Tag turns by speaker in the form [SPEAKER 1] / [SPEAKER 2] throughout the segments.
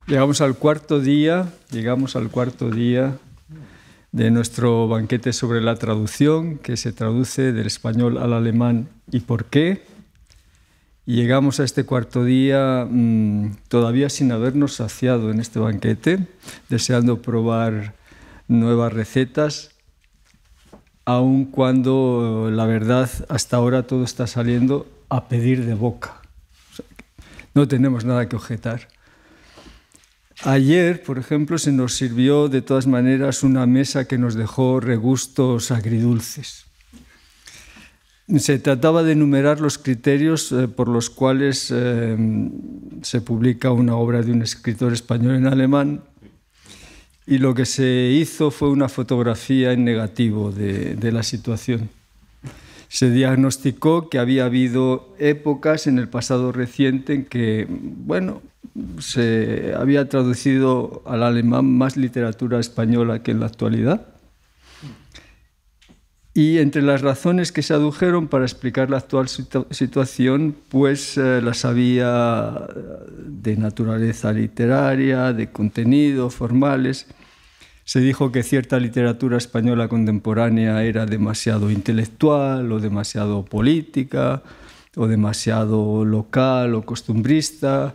[SPEAKER 1] Llegamos al cuarto día de nuestro banquete sobre la traducción, que se traduce del español al alemán ¿y por qué? Y llegamos a este cuarto día todavía sin habernos saciado en este banquete, deseando probar nuevas recetas, aun cuando la verdad hasta ahora todo está saliendo a pedir de boca. O sea, no tenemos nada que objetar. Ayer, por ejemplo, se nos sirvió de todas maneras una mesa que nos dejó regustos agridulces. Se trataba de enumerar los criterios por los cuales se publica una obra de un escritor español en alemán, y lo que se hizo fue una fotografía en negativo de la situación. Se diagnosticó que había habido épocas en el pasado reciente en que, bueno, se había traducido al alemán más literatura española que en la actualidad. Y entre las razones que se adujeron para explicar la actual situación, pues las había de naturaleza literaria, de contenido, formales. Se dijo que cierta literatura española contemporánea era demasiado intelectual o demasiado política o demasiado local o costumbrista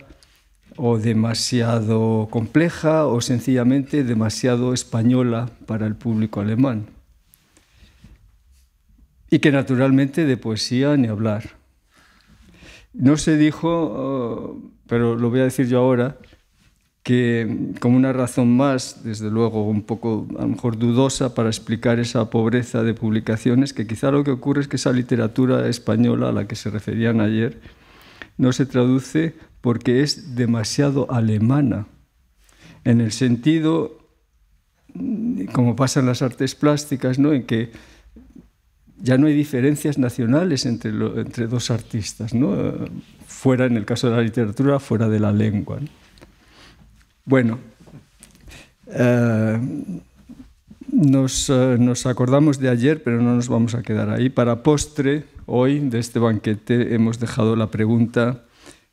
[SPEAKER 1] o demasiado compleja o sencillamente demasiado española para el público alemán. Y que naturalmente de poesía ni hablar. No se dijo, pero lo voy a decir yo ahora, que como una razón más, desde luego un poco a lo mejor dudosa para explicar esa pobreza de publicaciones, que quizá lo que ocurre es que esa literatura española a la que se referían ayer no se traduce porque es demasiado alemana, en el sentido, como pasa en las artes plásticas, ¿no?, en que ya no hay diferencias nacionales entre dos artistas, ¿no?, fuera, en el caso de la literatura, fuera de la lengua, ¿no? Bueno, nos acordamos de ayer, pero no nos vamos a quedar ahí. Para postre, hoy, de este banquete, hemos dejado la pregunta: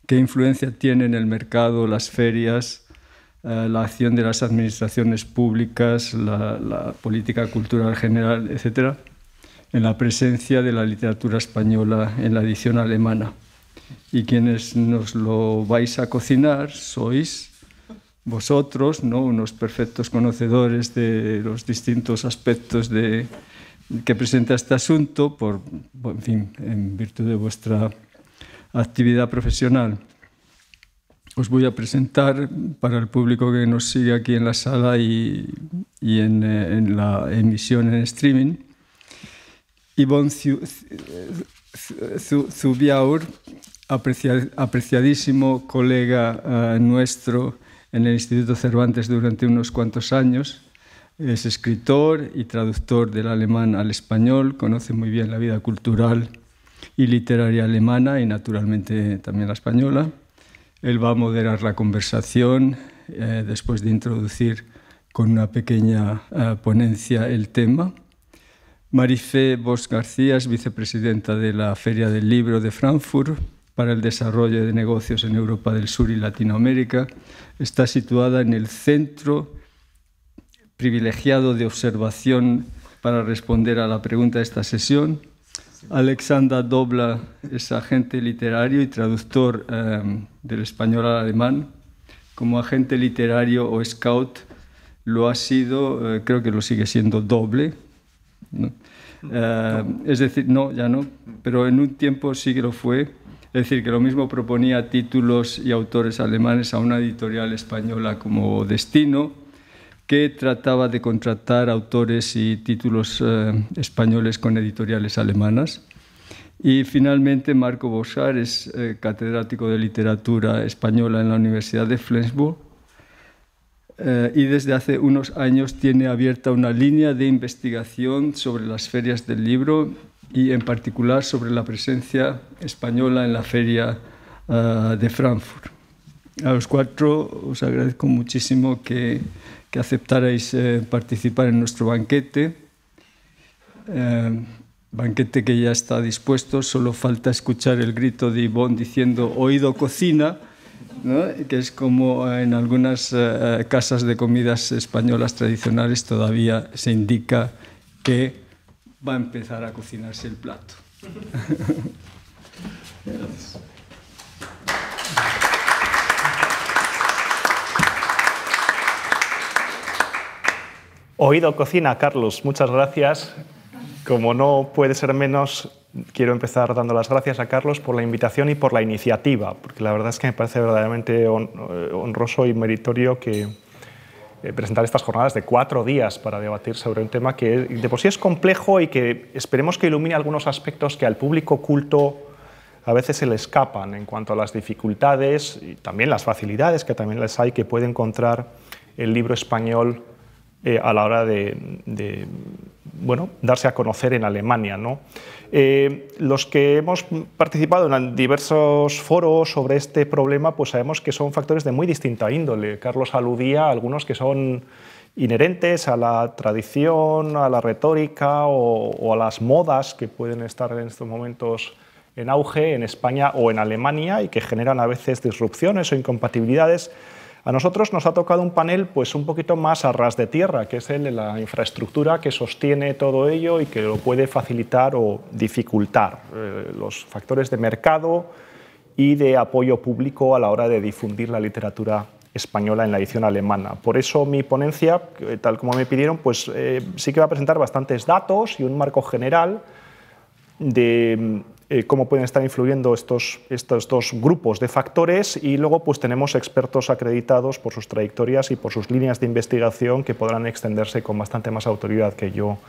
[SPEAKER 1] ¿qué influencia tiene en el mercado, las ferias, la acción de las administraciones públicas, la política cultural general, etcétera, en la presencia de la literatura española en la edición alemana? Y quienes nos lo vais a cocinar sois vosotros, ¿no?, unos perfectos conocedores de los distintos aspectos que presenta este asunto, en fin, en virtud de vuestra actividad profesional. Os voy a presentar para el público que nos sigue aquí en la sala y en la emisión en streaming. Yvonne Zubiaur, apreciadísimo colega nuestro en el Instituto Cervantes durante unos cuantos años. Es escritor y traductor del alemán al español, conoce muy bien la vida cultural y literaria alemana y naturalmente también la española. Él va a moderar la conversación después de introducir con una pequeña ponencia el tema. Marifé Bosch García es vicepresidenta de la Feria del Libro de Frankfurt para el desarrollo de negocios en Europa del Sur y Latinoamérica. Está situada en el centro privilegiado de observación para responder a la pregunta de esta sesión. Alexander Dobler es agente literario y traductor del español al alemán. Como agente literario o scout lo ha sido, creo que lo sigue siendo doble, ¿no? Es decir, no, ya no, pero en un tiempo sí que lo fue. Es decir, que lo mismo proponía títulos y autores alemanes a una editorial española como Destino, que trataba de contratar autores y títulos españoles con editoriales alemanas. Y finalmente Marco Boschar es catedrático de literatura española en la Universidad de Flensburg y desde hace unos años tiene abierta una línea de investigación sobre las ferias del libro y en particular sobre la presencia española en la feria de Frankfurt. A los cuatro os agradezco muchísimo que aceptarais participar en nuestro banquete. Banquete que ya está dispuesto, solo falta escuchar el grito de Yvonne diciendo «oído cocina», ¿no? Que es como en algunas casas de comidas españolas tradicionales todavía se indica que va a empezar a cocinarse el plato. Gracias.
[SPEAKER 2] Oído cocina, Carlos, muchas gracias. Como no puede ser menos, quiero empezar dando las gracias a Carlos por la invitación y por la iniciativa, porque la verdad es que me parece verdaderamente honroso y meritorio que presentar estas jornadas de 4 días para debatir sobre un tema que de por sí es complejo y que esperemos que ilumine algunos aspectos que al público culto a veces se le escapan en cuanto a las dificultades y también las facilidades que también les hay que puede encontrar el libro español a la hora de bueno, darse a conocer en Alemania, ¿no? Los que hemos participado en diversos foros sobre este problema, pues sabemos que son factores de muy distinta índole. Carlos aludía a algunos que son inherentes a la tradición, a la retórica o a las modas que pueden estar en estos momentos en auge en España o en Alemania y que generan a veces disrupciones o incompatibilidades. A nosotros nos ha tocado un panel pues, un poquito más a ras de tierra, que es el de la infraestructura que sostiene todo ello y que lo puede facilitar o dificultar, los factores de mercado y de apoyo público a la hora de difundir la literatura española en la edición alemana. Por eso mi ponencia, tal como me pidieron, pues, sí que va a presentar bastantes datos y un marco general de cómo pueden estar influyendo estos dos grupos de factores y luego pues tenemos expertos acreditados por sus trayectorias y por sus líneas de investigación que podrán extenderse con bastante más autoridad que yo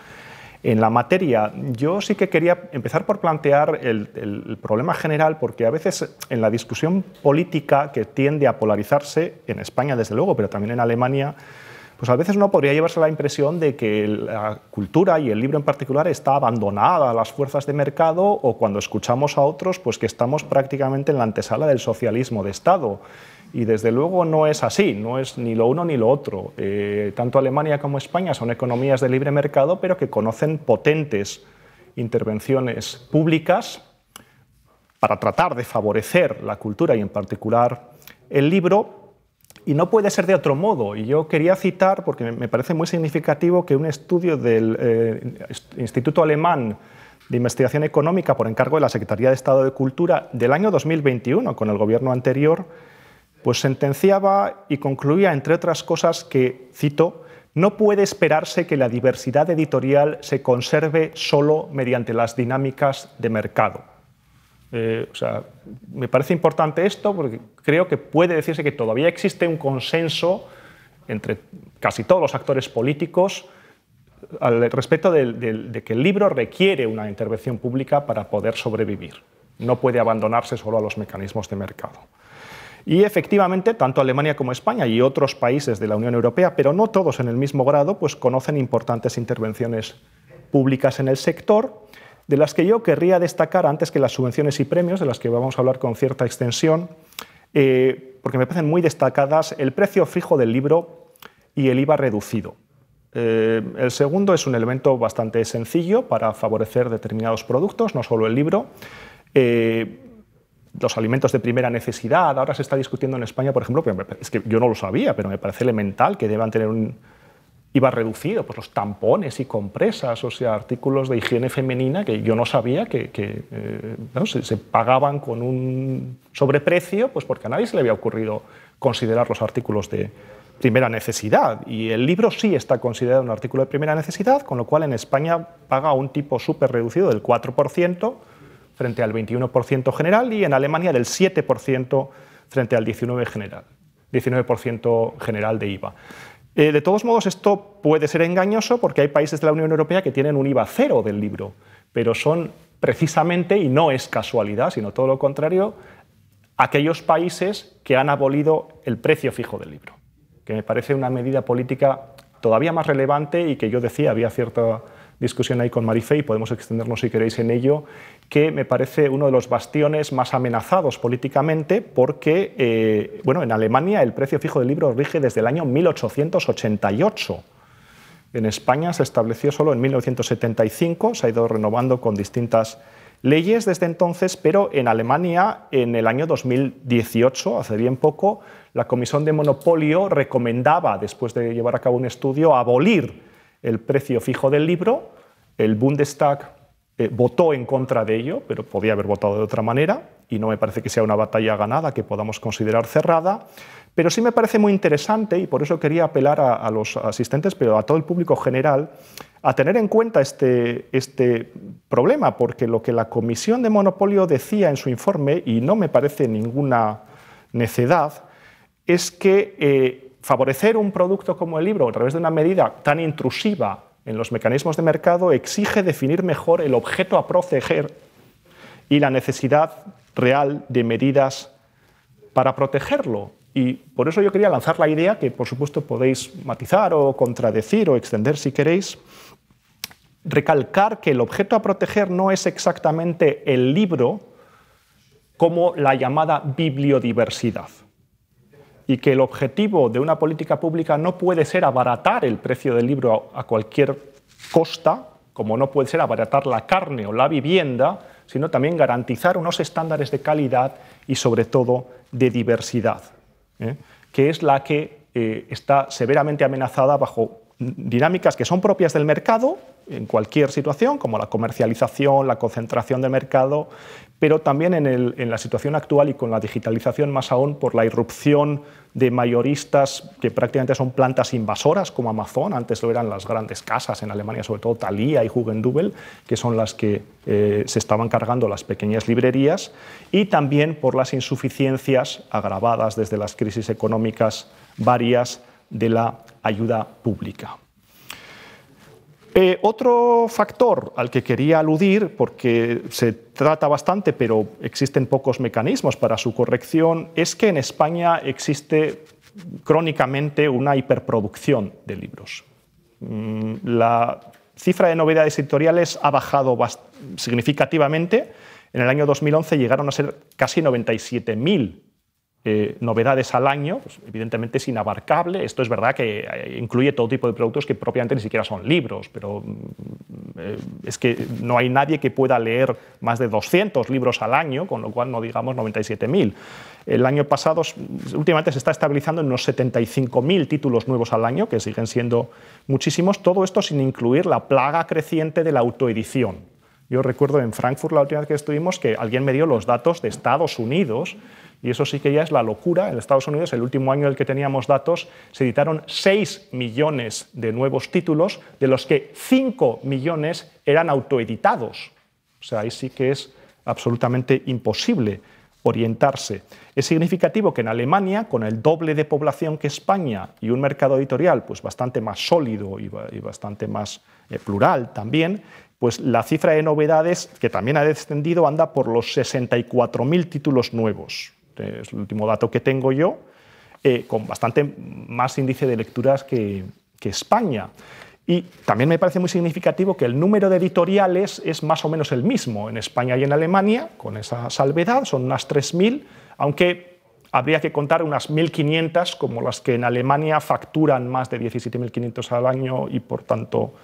[SPEAKER 2] en la materia. Yo sí que quería empezar por plantear el problema general porque a veces en la discusión política que tiende a polarizarse, en España desde luego, pero también en Alemania, pues a veces uno podría llevarse la impresión de que la cultura y el libro en particular está abandonada a las fuerzas de mercado o cuando escuchamos a otros pues que estamos prácticamente en la antesala del socialismo de Estado. Y desde luego no es así, no es ni lo uno ni lo otro. Tanto Alemania como España son economías de libre mercado pero que conocen potentes intervenciones públicas para tratar de favorecer la cultura y en particular el libro. Y no puede ser de otro modo. Y yo quería citar, porque me parece muy significativo, que un estudio del Instituto Alemán de Investigación Económica por encargo de la Secretaría de Estado de Cultura del año 2021, con el gobierno anterior, pues sentenciaba y concluía, entre otras cosas, que, cito, no puede esperarse que la diversidad editorial se conserve solo mediante las dinámicas de mercado. O sea, me parece importante esto porque creo que puede decirse que todavía existe un consenso entre casi todos los actores políticos al respecto de que el libro requiere una intervención pública para poder sobrevivir. No puede abandonarse solo a los mecanismos de mercado. Y efectivamente, tanto Alemania como España y otros países de la Unión Europea, pero no todos en el mismo grado, pues conocen importantes intervenciones públicas en el sector, de las que yo querría destacar antes que las subvenciones y premios, de las que vamos a hablar con cierta extensión, porque me parecen muy destacadas el precio fijo del libro y el IVA reducido. El segundo es un elemento bastante sencillo para favorecer determinados productos, no solo el libro. Los alimentos de primera necesidad, ahora se está discutiendo en España, por ejemplo, es que yo no lo sabía, pero me parece elemental que deban tener un IVA reducido, pues los tampones y compresas, o sea, artículos de higiene femenina que yo no sabía que ¿no? se pagaban con un sobreprecio, pues porque a nadie se le había ocurrido considerar los artículos de primera necesidad. Y el libro sí está considerado un artículo de primera necesidad, con lo cual en España paga un tipo súper reducido del 4% frente al 21% general y en Alemania del 7% frente al 19% general de IVA. De todos modos, esto puede ser engañoso porque hay países de la Unión Europea que tienen un IVA cero del libro, pero son precisamente, y no es casualidad, sino todo lo contrario, aquellos países que han abolido el precio fijo del libro, que me parece una medida política todavía más relevante y que yo decía, había cierta discusión ahí con Marifé y podemos extendernos si queréis en ello, que me parece uno de los bastiones más amenazados políticamente porque, bueno, en Alemania el precio fijo del libro rige desde el año 1888. En España se estableció solo en 1975, se ha ido renovando con distintas leyes desde entonces, pero en Alemania, en el año 2018, hace bien poco, la Comisión de Monopolio recomendaba, después de llevar a cabo un estudio, abolir el precio fijo del libro. El Bundestag votó en contra de ello, pero podía haber votado de otra manera, y no me parece que sea una batalla ganada que podamos considerar cerrada. Pero sí me parece muy interesante, y por eso quería apelar a los asistentes, pero a todo el público general, a tener en cuenta este problema, porque lo que la Comisión de Monopolio decía en su informe, y no me parece ninguna necedad, es que favorecer un producto como el libro a través de una medida tan intrusiva en los mecanismos de mercado exige definir mejor el objeto a proteger y la necesidad real de medidas para protegerlo. Y por eso yo quería lanzar la idea, que por supuesto podéis matizar o contradecir o extender si queréis, recalcar que el objeto a proteger no es exactamente el libro como la llamada bibliodiversidad, y que el objetivo de una política pública no puede ser abaratar el precio del libro a cualquier costa, como no puede ser abaratar la carne o la vivienda, sino también garantizar unos estándares de calidad y sobre todo de diversidad, que es la que está severamente amenazada bajo dinámicas que son propias del mercado en cualquier situación, como la comercialización, la concentración de mercado, pero también en la situación actual y con la digitalización más aún por la irrupción de mayoristas que prácticamente son plantas invasoras como Amazon. Antes lo eran las grandes casas en Alemania, sobre todo Thalia y Hugendubel, que son las que se estaban cargando las pequeñas librerías, y también por las insuficiencias agravadas desde las crisis económicas varias de la ayuda pública. Otro factor al que quería aludir, porque se trata bastante pero existen pocos mecanismos para su corrección, es que en España existe crónicamente una hiperproducción de libros. La cifra de novedades editoriales ha bajado significativamente. En el año 2011 llegaron a ser casi 97.000 novedades al año. Pues evidentemente es inabarcable. Esto es verdad que incluye todo tipo de productos que propiamente ni siquiera son libros, pero es que no hay nadie que pueda leer más de 200 libros al año, con lo cual no digamos 97.000. El año pasado, últimamente se está estabilizando en unos 75.000 títulos nuevos al año, que siguen siendo muchísimos. Todo esto sin incluir la plaga creciente de la autoedición. Yo recuerdo en Frankfurt, la última vez que estuvimos, que alguien me dio los datos de Estados Unidos, y eso sí que ya es la locura. En Estados Unidos, el último año en el que teníamos datos, se editaron 6 millones de nuevos títulos, de los que 5 millones eran autoeditados. O sea, ahí sí que es absolutamente imposible orientarse. Es significativo que en Alemania, con el doble de población que España y un mercado editorial pues bastante más sólido y bastante más plural también, pues la cifra de novedades, que también ha descendido, anda por los 64.000 títulos nuevos. Es el último dato que tengo yo, con bastante más índice de lecturas que España. Y también me parece muy significativo que el número de editoriales es más o menos el mismo en España y en Alemania, con esa salvedad, son unas 3.000, aunque habría que contar unas 1.500 como las que en Alemania facturan más de 17.500 al año y por tanto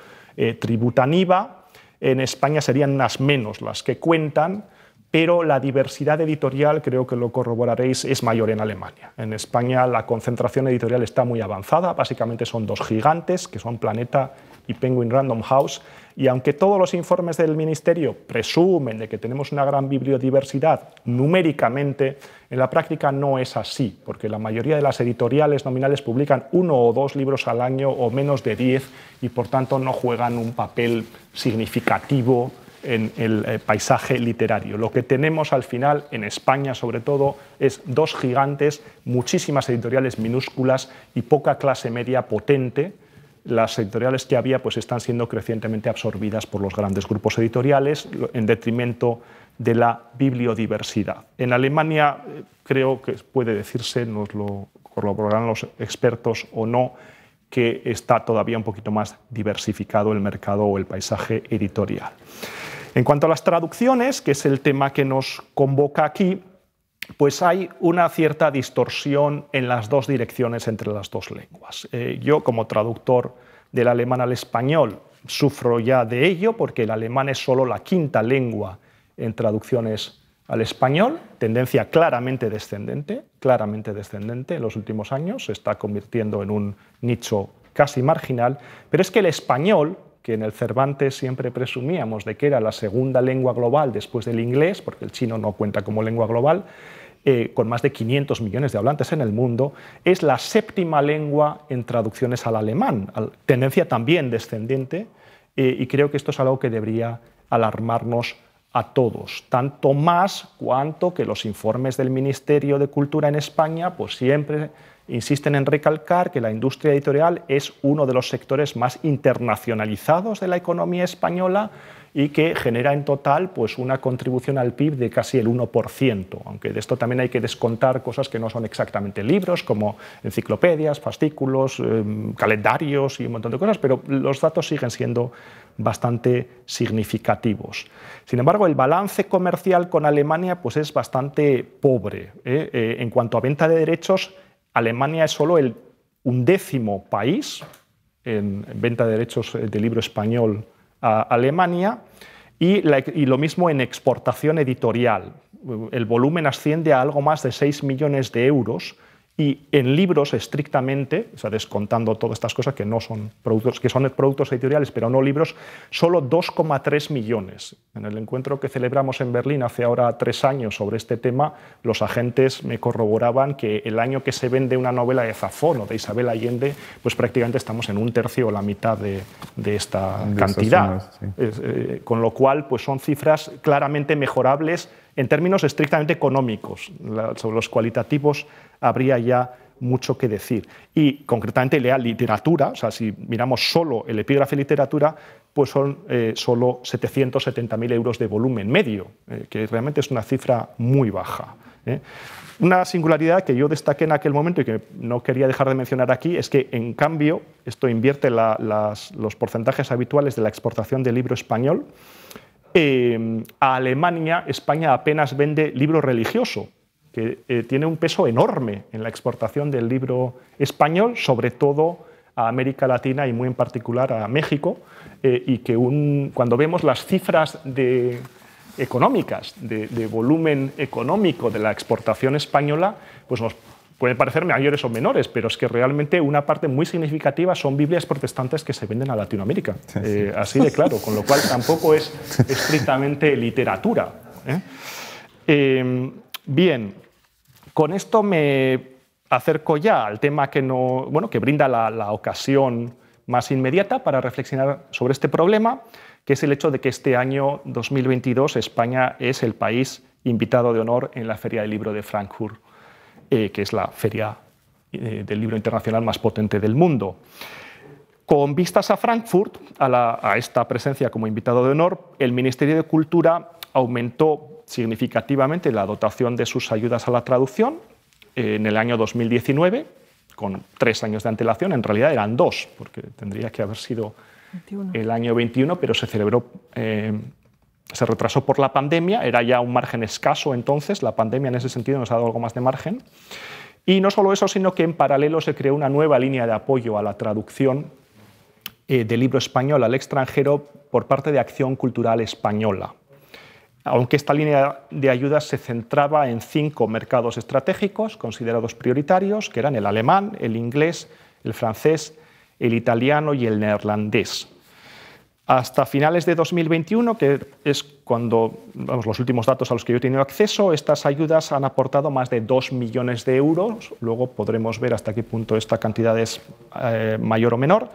[SPEAKER 2] tributan IVA. En España serían unas menos las que cuentan, pero la diversidad editorial, creo que lo corroboraréis, es mayor en Alemania. En España la concentración editorial está muy avanzada, básicamente son dos gigantes, que son Planeta y Penguin Random House, y aunque todos los informes del Ministerio presumen de que tenemos una gran bibliodiversidad numéricamente, en la práctica no es así, porque la mayoría de las editoriales nominales publican 1 o 2 libros al año o menos de 10 y por tanto no juegan un papel significativo en el paisaje literario. Lo que tenemos al final, en España sobre todo, es dos gigantes, muchísimas editoriales minúsculas y poca clase media potente. Las editoriales que había pues están siendo crecientemente absorbidas por los grandes grupos editoriales en detrimento de la bibliodiversidad. En Alemania creo que puede decirse, nos lo corroborarán los expertos o no, que está todavía un poquito más diversificado el mercado o el paisaje editorial. En cuanto a las traducciones, que es el tema que nos convoca aquí, pues hay una cierta distorsión en las dos direcciones entre las dos lenguas. Yo, como traductor del alemán al español, sufro ya de ello, porque el alemán es solo la quinta lengua en traducciones al español, tendencia claramente descendente en los últimos años, se está convirtiendo en un nicho casi marginal, pero es que el español, que en el Cervantes siempre presumíamos de que era la segunda lengua global después del inglés, porque el chino no cuenta como lengua global, con más de 500 millones de hablantes en el mundo, es la séptima lengua en traducciones al alemán, tendencia también descendente, y creo que esto es algo que debería alarmarnos a todos, tanto más cuanto que los informes del Ministerio de Cultura en España pues siempre insisten en recalcar que la industria editorial es uno de los sectores más internacionalizados de la economía española y que genera en total pues, una contribución al PIB de casi el 1%, aunque de esto también hay que descontar cosas que no son exactamente libros, como enciclopedias, fascículos, calendarios y un montón de cosas, pero los datos siguen siendo bastante significativos. Sin embargo, el balance comercial con Alemania pues, es bastante pobre. En cuanto a venta de derechos, Alemania es solo el 11º país en venta de derechos de libro español a Alemania y lo mismo en exportación editorial. El volumen asciende a algo más de 6 millones de euros y en libros estrictamente, o sea, descontando todas estas cosas que no son productos, que son productos editoriales, pero no libros, solo 2,3 millones. En el encuentro que celebramos en Berlín hace ahora 3 años sobre este tema, los agentes me corroboraban que el año que se vende una novela de Zafón o de Isabel Allende, pues prácticamente estamos en un tercio o la mitad de esta cantidad. Sí. Con lo cual, pues son cifras claramente mejorables en términos estrictamente económicos. Sobre los cualitativos habría ya mucho que decir. Y concretamente la literatura, o sea, si miramos solo el epígrafe literatura, pues son solo 770.000 euros de volumen medio, que realmente es una cifra muy baja. Una singularidad que yo destaqué en aquel momento y que no quería dejar de mencionar aquí es que, en cambio, esto invierte los porcentajes habituales de la exportación del libro español. A Alemania, España apenas vende libro religioso, que tiene un peso enorme en la exportación del libro español, sobre todo a América Latina y muy en particular a México, y que cuando vemos las cifras económicas, de volumen económico de la exportación española, pues nos pueden parecer mayores o menores, pero es que realmente una parte muy significativa son Biblias protestantes que se venden a Latinoamérica, así de claro, con lo cual tampoco es estrictamente literatura. Bien, con esto me acerco ya al tema que brinda la ocasión más inmediata para reflexionar sobre este problema, que es el hecho de que este año 2022 España es el país invitado de honor en la Feria del Libro de Frankfurt, que es la feria del libro internacional más potente del mundo. Con vistas a Frankfurt, a esta presencia como invitado de honor, el Ministerio de Cultura aumentó significativamente la dotación de sus ayudas a la traducción en el año 2019, con 3 años de antelación. En realidad eran 2, porque tendría que haber sido 21. El año 21, pero se celebró... se retrasó por la pandemia, era ya un margen escaso entonces, la pandemia en ese sentido nos ha dado algo más de margen. Y no solo eso, sino que en paralelo se creó una nueva línea de apoyo a la traducción del libro español al extranjero por parte de Acción Cultural Española. Aunque esta línea de ayudas se centraba en 5 mercados estratégicos considerados prioritarios, que eran el alemán, el inglés, el francés, el italiano y el neerlandés. Hasta finales de 2021, que es cuando los últimos datos a los que yo he tenido acceso, estas ayudas han aportado más de 2 millones de euros. Luego podremos ver hasta qué punto esta cantidad es mayor o menor.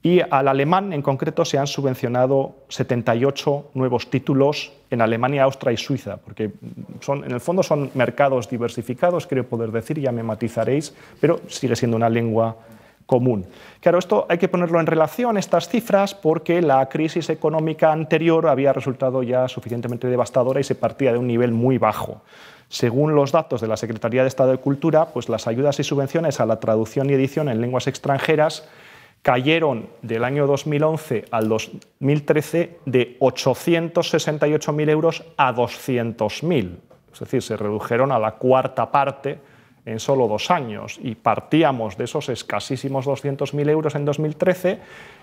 [SPEAKER 2] Y al alemán, en concreto, se han subvencionado 78 nuevos títulos en Alemania, Austria y Suiza, porque en el fondo son mercados diversificados, creo poder decir, ya me matizaréis, pero sigue siendo una lengua común. Claro, esto hay que ponerlo en relación, estas cifras, porque la crisis económica anterior había resultado ya suficientemente devastadora y se partía de un nivel muy bajo. Según los datos de la Secretaría de Estado de Cultura, pues las ayudas y subvenciones a la traducción y edición en lenguas extranjeras cayeron del año 2011 al 2013 de 868.000 euros a 200.000. Es decir, se redujeron a la 1/4 parte en solo 2 años, y partíamos de esos escasísimos 200.000 euros en 2013,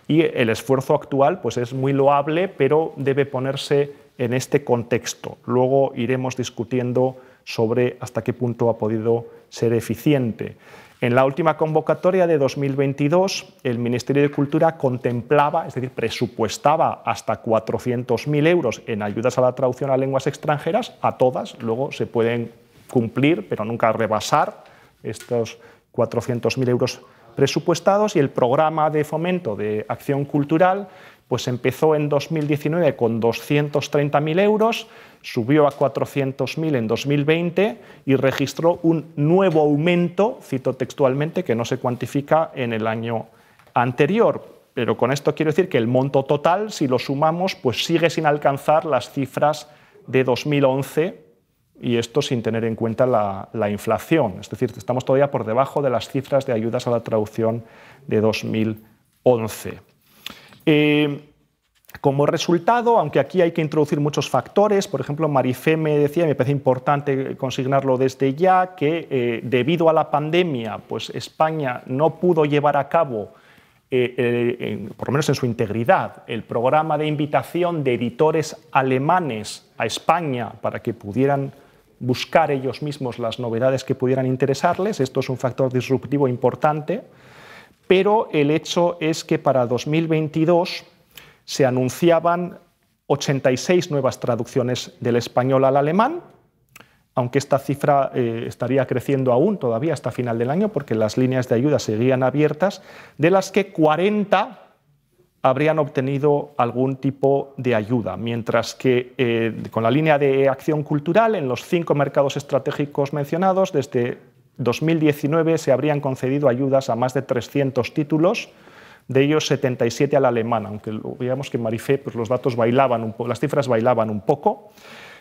[SPEAKER 2] y el esfuerzo actual pues es muy loable, pero debe ponerse en este contexto. Luego iremos discutiendo sobre hasta qué punto ha podido ser eficiente. En la última convocatoria de 2022, el Ministerio de Cultura contemplaba, es decir, presupuestaba hasta 400.000 euros en ayudas a la traducción a lenguas extranjeras, a todas. Luego se pueden cumplir, pero nunca rebasar estos 400.000 euros presupuestados, y el programa de fomento de acción cultural pues empezó en 2019 con 230.000 euros, subió a 400.000 en 2020 y registró un nuevo aumento, cito textualmente, que no se cuantifica en el año anterior. Pero con esto quiero decir que el monto total, si lo sumamos, pues sigue sin alcanzar las cifras de 2011, y esto sin tener en cuenta la inflación. Es decir, estamos todavía por debajo de las cifras de ayudas a la traducción de 2011. Como resultado, aunque aquí hay que introducir muchos factores, por ejemplo, Marifé me decía, y me parece importante consignarlo desde ya, que debido a la pandemia, pues España no pudo llevar a cabo, por lo menos en su integridad, el programa de invitación de editores alemanes a España para que pudieran buscar ellos mismos las novedades que pudieran interesarles. Esto es un factor disruptivo importante, pero el hecho es que para 2022 se anunciaban 86 nuevas traducciones del español al alemán, aunque esta cifra estaría creciendo aún todavía hasta final del año, porque las líneas de ayuda seguían abiertas, de las que 40 habrían obtenido algún tipo de ayuda, mientras que con la línea de acción cultural, en los 5 mercados estratégicos mencionados, desde 2019 se habrían concedido ayudas a más de 300 títulos, de ellos 77 al alemán, aunque veamos que en Marifé pues los datos bailaban un poco, las cifras bailaban un poco.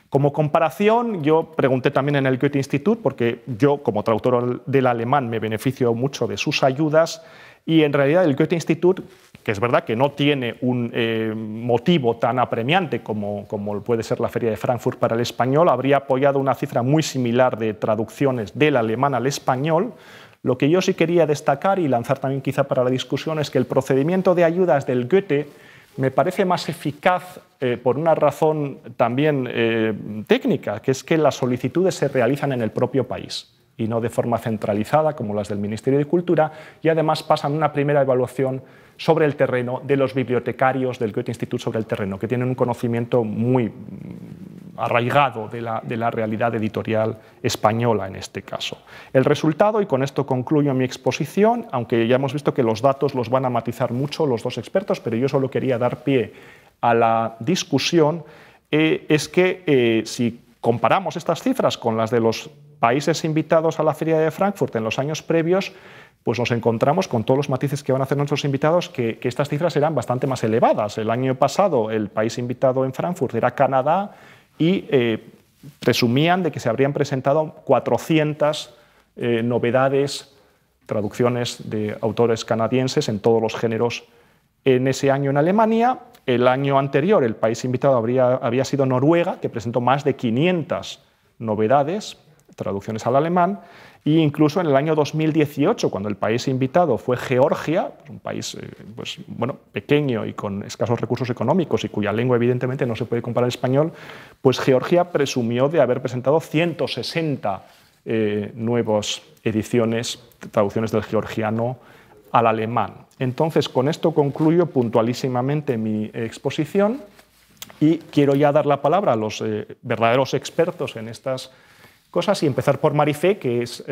[SPEAKER 2] Como comparación, yo pregunté también en el Goethe-Institut, porque yo como traductor del alemán me beneficio mucho de sus ayudas, y en realidad el Goethe-Institut, que es verdad que no tiene un motivo tan apremiante como puede ser la Feria de Frankfurt para el español, habría apoyado una cifra muy similar de traducciones del alemán al español. Lo que yo sí quería destacar y lanzar también quizá para la discusión es que el procedimiento de ayudas del Goethe me parece más eficaz por una razón también técnica, que es que las solicitudes se realizan en el propio país y no de forma centralizada como las del Ministerio de Cultura, y además pasan una primera evaluación sobre el terreno de los bibliotecarios del Goethe-Institut sobre el terreno, que tienen un conocimiento muy arraigado de la realidad editorial española en este caso. El resultado, y con esto concluyo mi exposición, aunque ya hemos visto que los datos los van a matizar mucho los dos expertos, pero yo solo quería dar pie a la discusión, es que si comparamos estas cifras con las de los países invitados a la Feria de Frankfurt en los años previos, pues nos encontramos con todos los matices que van a hacer nuestros invitados, que estas cifras eran bastante más elevadas. El año pasado el país invitado en Frankfurt era Canadá y presumían de que se habrían presentado 400 novedades, traducciones de autores canadienses en todos los géneros en ese año en Alemania. El año anterior el país invitado había sido Noruega, que presentó más de 500 novedades, traducciones al alemán, e incluso en el año 2018, cuando el país invitado fue Georgia, un país pues, bueno, pequeño y con escasos recursos económicos y cuya lengua evidentemente no se puede comparar al español, pues Georgia presumió de haber presentado 160 nuevas ediciones, traducciones del georgiano al alemán. Entonces, con esto concluyo puntualísimamente mi exposición y quiero ya dar la palabra a los verdaderos expertos en estas cosas y empezar por Marifé, que es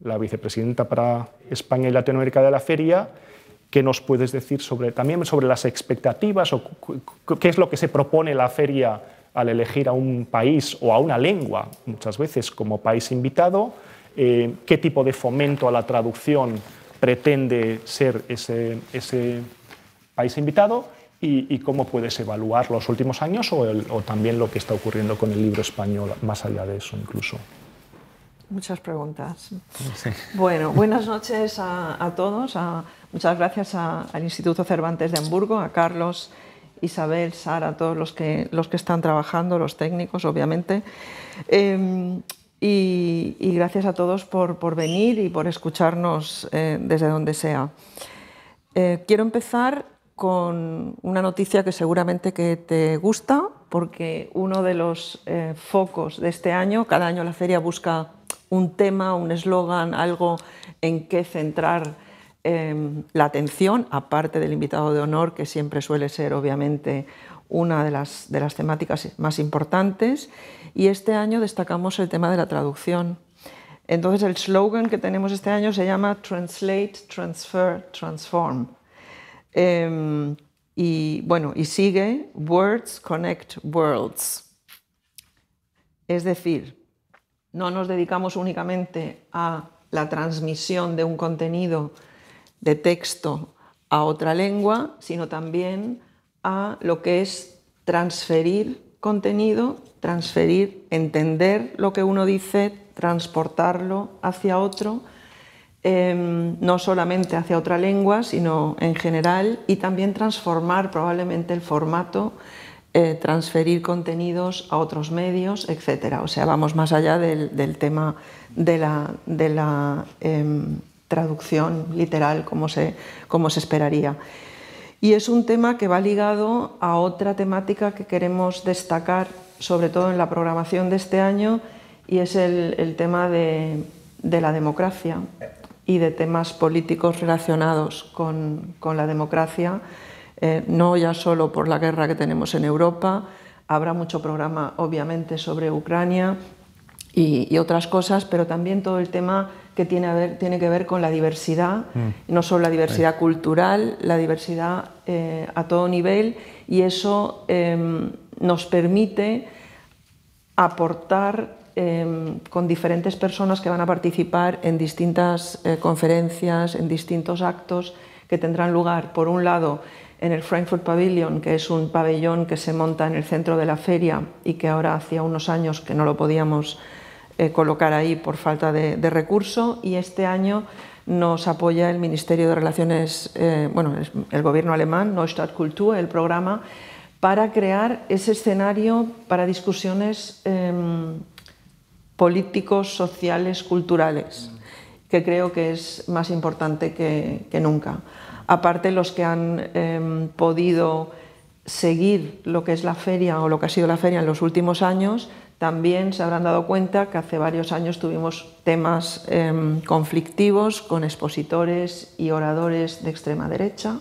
[SPEAKER 2] la vicepresidenta para España y Latinoamérica de la Feria. ¿Qué nos puedes decir también sobre las expectativas o qué es lo que se propone la Feria al elegir a un país o a una lengua, muchas veces como país invitado? ¿Qué tipo de fomento a la traducción pretende ser ese país invitado? Y cómo puedes evaluar los últimos años o también lo que está ocurriendo con el libro español, más allá de eso incluso.
[SPEAKER 3] Muchas preguntas.
[SPEAKER 2] Sí.
[SPEAKER 3] Bueno, buenas noches a todos. Muchas gracias al Instituto Cervantes de Hamburgo, a Carlos, Isabel, Sara, a todos los que están trabajando, los técnicos, obviamente. Y gracias a todos por venir y por escucharnos desde donde sea. Quiero empezar con una noticia que seguramente que te gusta porque uno de los focos de este año, cada año la feria busca un tema, un eslogan, algo en que centrar la atención, aparte del invitado de honor, que siempre suele ser obviamente una de las temáticas más importantes, y este año destacamos el tema de la traducción. Entonces el slogan que tenemos este año se llama Translate, Transfer, Transform. Y sigue Words Connect Worlds. Es decir, no nos dedicamos únicamente a la transmisión de un contenido de texto a otra lengua, sino también a lo que es transferir contenido, entender lo que uno dice, transportarlo hacia otro, no solamente hacia otra lengua, sino en general, y también transformar probablemente el formato, transferir contenidos a otros medios, etc. O sea, vamos más allá del tema de la traducción literal como se esperaría. Y es un tema que va ligado a otra temática que queremos destacar, sobre todo en la programación de este año, y es el tema de la democracia y de temas políticos relacionados con la democracia, no ya solo por la guerra que tenemos en Europa. Habrá mucho programa, obviamente, sobre Ucrania y otras cosas, pero también todo el tema que tiene que ver con la diversidad, no solo la diversidad cultural, la diversidad a todo nivel, y eso nos permite aportar con diferentes personas que van a participar en distintas conferencias, en distintos actos que tendrán lugar, por un lado, en el Frankfurt Pavilion, que es un pabellón que se monta en el centro de la feria y que ahora hacía unos años que no lo podíamos colocar ahí por falta de recurso, y este año nos apoya el Ministerio de Relaciones, el gobierno alemán, Neustadt Kultur, el programa, para crear ese escenario para discusiones políticos, sociales, culturales, que creo que es más importante que nunca. Aparte, los que han podido seguir lo que es la feria o lo que ha sido la feria en los últimos años, también se habrán dado cuenta que hace varios años tuvimos temas conflictivos con expositores y oradores de extrema derecha.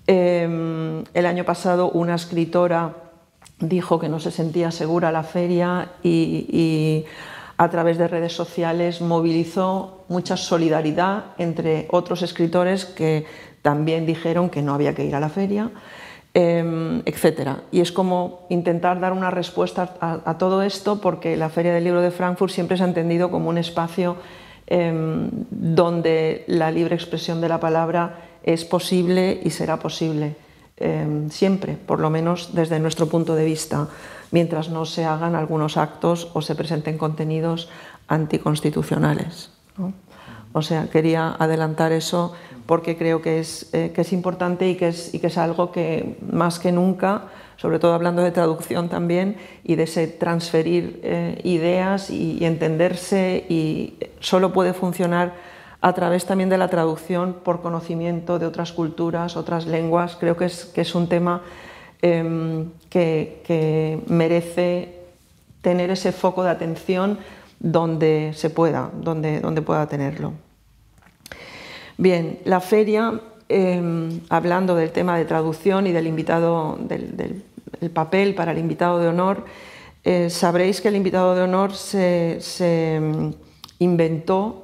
[SPEAKER 3] El año pasado una escritora dijo que no se sentía segura la feria y a través de redes sociales movilizó mucha solidaridad entre otros escritores que también dijeron que no había que ir a la feria, etcétera. Y es como intentar dar una respuesta a todo esto, porque la Feria del Libro de Frankfurt siempre se ha entendido como un espacio donde la libre expresión de la palabra es posible y será posible siempre, por lo menos desde nuestro punto de vista, mientras no se hagan algunos actos o se presenten contenidos anticonstitucionales, ¿no? O sea, quería adelantar eso porque creo que es importante y que es algo que más que nunca, sobre todo hablando de traducción también y de ese transferir ideas y entenderse, y solo puede funcionar a través también de la traducción por conocimiento de otras culturas, otras lenguas. Creo que es un tema que merece tener ese foco de atención donde se pueda, donde pueda tenerlo. Bien, la feria, hablando del tema de traducción y del invitado, del papel para el invitado de honor, sabréis que el invitado de honor se inventó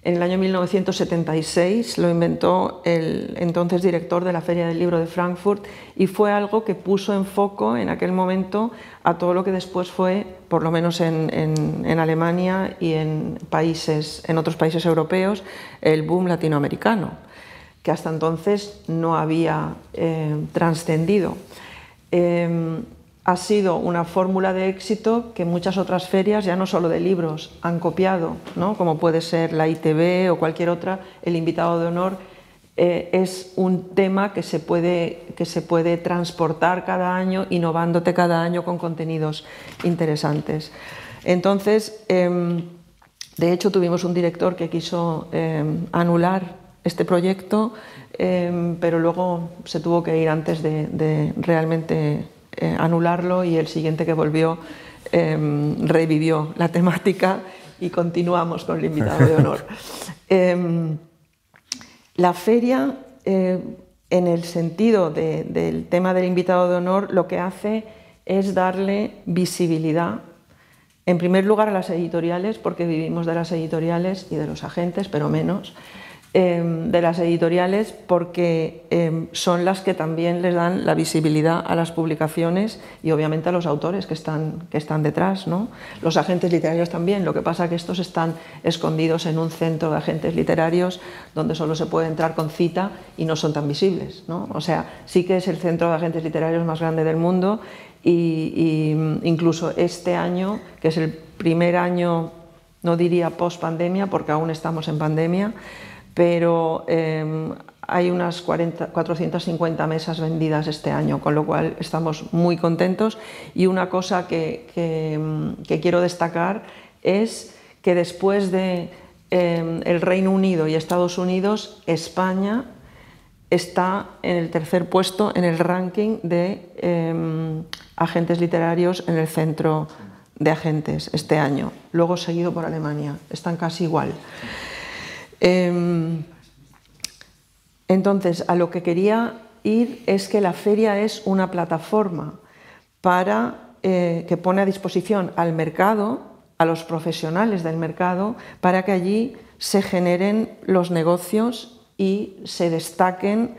[SPEAKER 3] en el año 1976, lo inventó el entonces director de la Feria del Libro de Frankfurt, y fue algo que puso en foco en aquel momento a todo lo que después fue, por lo menos en Alemania y en otros países europeos, el boom latinoamericano, que hasta entonces no había trascendido. Ha sido una fórmula de éxito que muchas otras ferias, ya no solo de libros, han copiado, ¿no? Como puede ser la ITB o cualquier otra. El invitado de honor es un tema que se puede transportar cada año, innovándote cada año con contenidos interesantes. Entonces, de hecho, tuvimos un director que quiso anular este proyecto, pero luego se tuvo que ir antes de realmente anularlo y el siguiente que volvió revivió la temática y continuamos con el invitado de honor. La feria, en el sentido del tema del invitado de honor, lo que hace es darle visibilidad, en primer lugar a las editoriales, porque vivimos de las editoriales y de los agentes, pero menos, de las editoriales porque son las que también les dan la visibilidad a las publicaciones y obviamente a los autores que están detrás, ¿no? Los agentes literarios también, lo que pasa es que estos están escondidos en un centro de agentes literarios donde solo se puede entrar con cita y no son tan visibles, ¿no? O sea, sí que es el centro de agentes literarios más grande del mundo y incluso este año, que es el primer año, no diría post pandemia porque aún estamos en pandemia, pero hay unas 450 mesas vendidas este año, con lo cual estamos muy contentos. Y una cosa que quiero destacar es que después de el Reino Unido y Estados Unidos, España está en el tercer puesto en el ranking de agentes literarios en el centro de agentes este año, luego seguido por Alemania, están casi igual. Entonces, a lo que quería ir es que la feria es una plataforma que pone a disposición al mercado, a los profesionales del mercado, para que allí se generen los negocios y se destaquen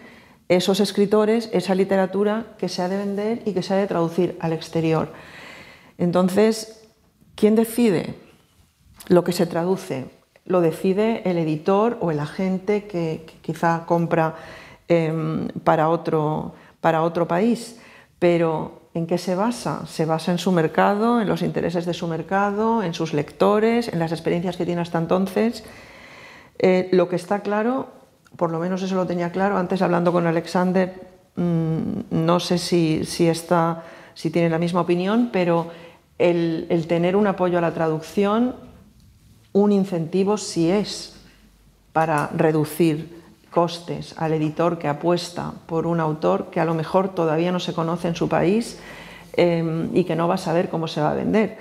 [SPEAKER 3] esos escritores, esa literatura que se ha de vender y que se ha de traducir al exterior. Entonces, ¿quién decide lo que se traduce? Lo decide el editor o el agente que quizá compra para otro país. Pero ¿en qué se basa? Se basa en su mercado, en los intereses de su mercado, en sus lectores, en las experiencias que tiene hasta entonces. Lo que está claro, por lo menos eso lo tenía claro, antes hablando con Alexander, no sé si tiene la misma opinión, pero el tener un apoyo a la traducción, un incentivo sí es para reducir costes al editor que apuesta por un autor que a lo mejor todavía no se conoce en su país y que no va a saber cómo se va a vender.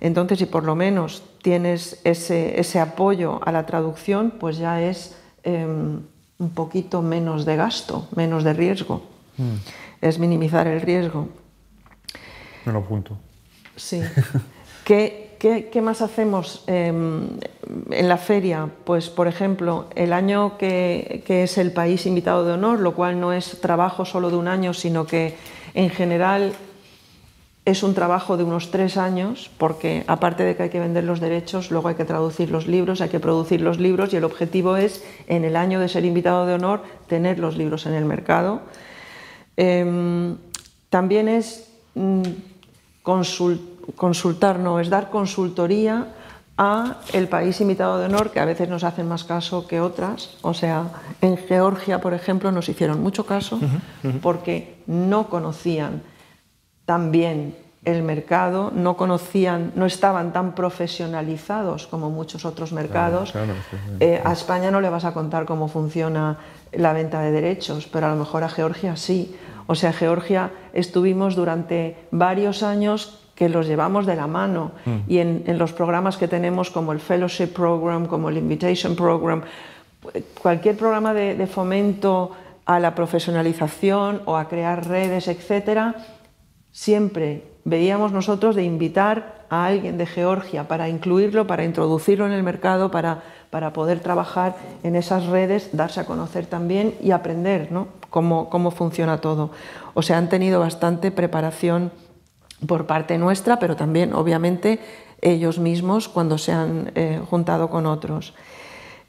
[SPEAKER 3] Entonces, si por lo menos tienes ese apoyo a la traducción, pues ya es un poquito menos de gasto, menos de riesgo. Es minimizar el riesgo.
[SPEAKER 4] Me lo apunto.
[SPEAKER 3] Sí. ¿Qué más hacemos en la feria? Pues, por ejemplo, el año que es el país invitado de honor, lo cual no es trabajo solo de un año, sino que en general es un trabajo de unos 3 años, porque aparte de que hay que vender los derechos, luego hay que traducir los libros, hay que producir los libros y el objetivo es, en el año de ser invitado de honor, tener los libros en el mercado. También es es dar consultoría a el país invitado de honor, que a veces nos hacen más caso que otras. O sea, en Georgia, por ejemplo, nos hicieron mucho caso porque no conocían tan bien el mercado, no estaban tan profesionalizados como muchos otros mercados. A España no le vas a contar cómo funciona la venta de derechos, pero a lo mejor a Georgia sí. O sea, Georgia estuvimos durante varios años que los llevamos de la mano y en los programas que tenemos como el Fellowship Program, como el Invitation Program, cualquier programa de fomento a la profesionalización o a crear redes, etcétera, siempre veíamos nosotros de invitar a alguien de Georgia para incluirlo, para introducirlo en el mercado, para poder trabajar en esas redes, darse a conocer también y aprender, ¿no?, cómo funciona todo. O sea, han tenido bastante preparación por parte nuestra, pero también, obviamente, ellos mismos cuando se han juntado con otros.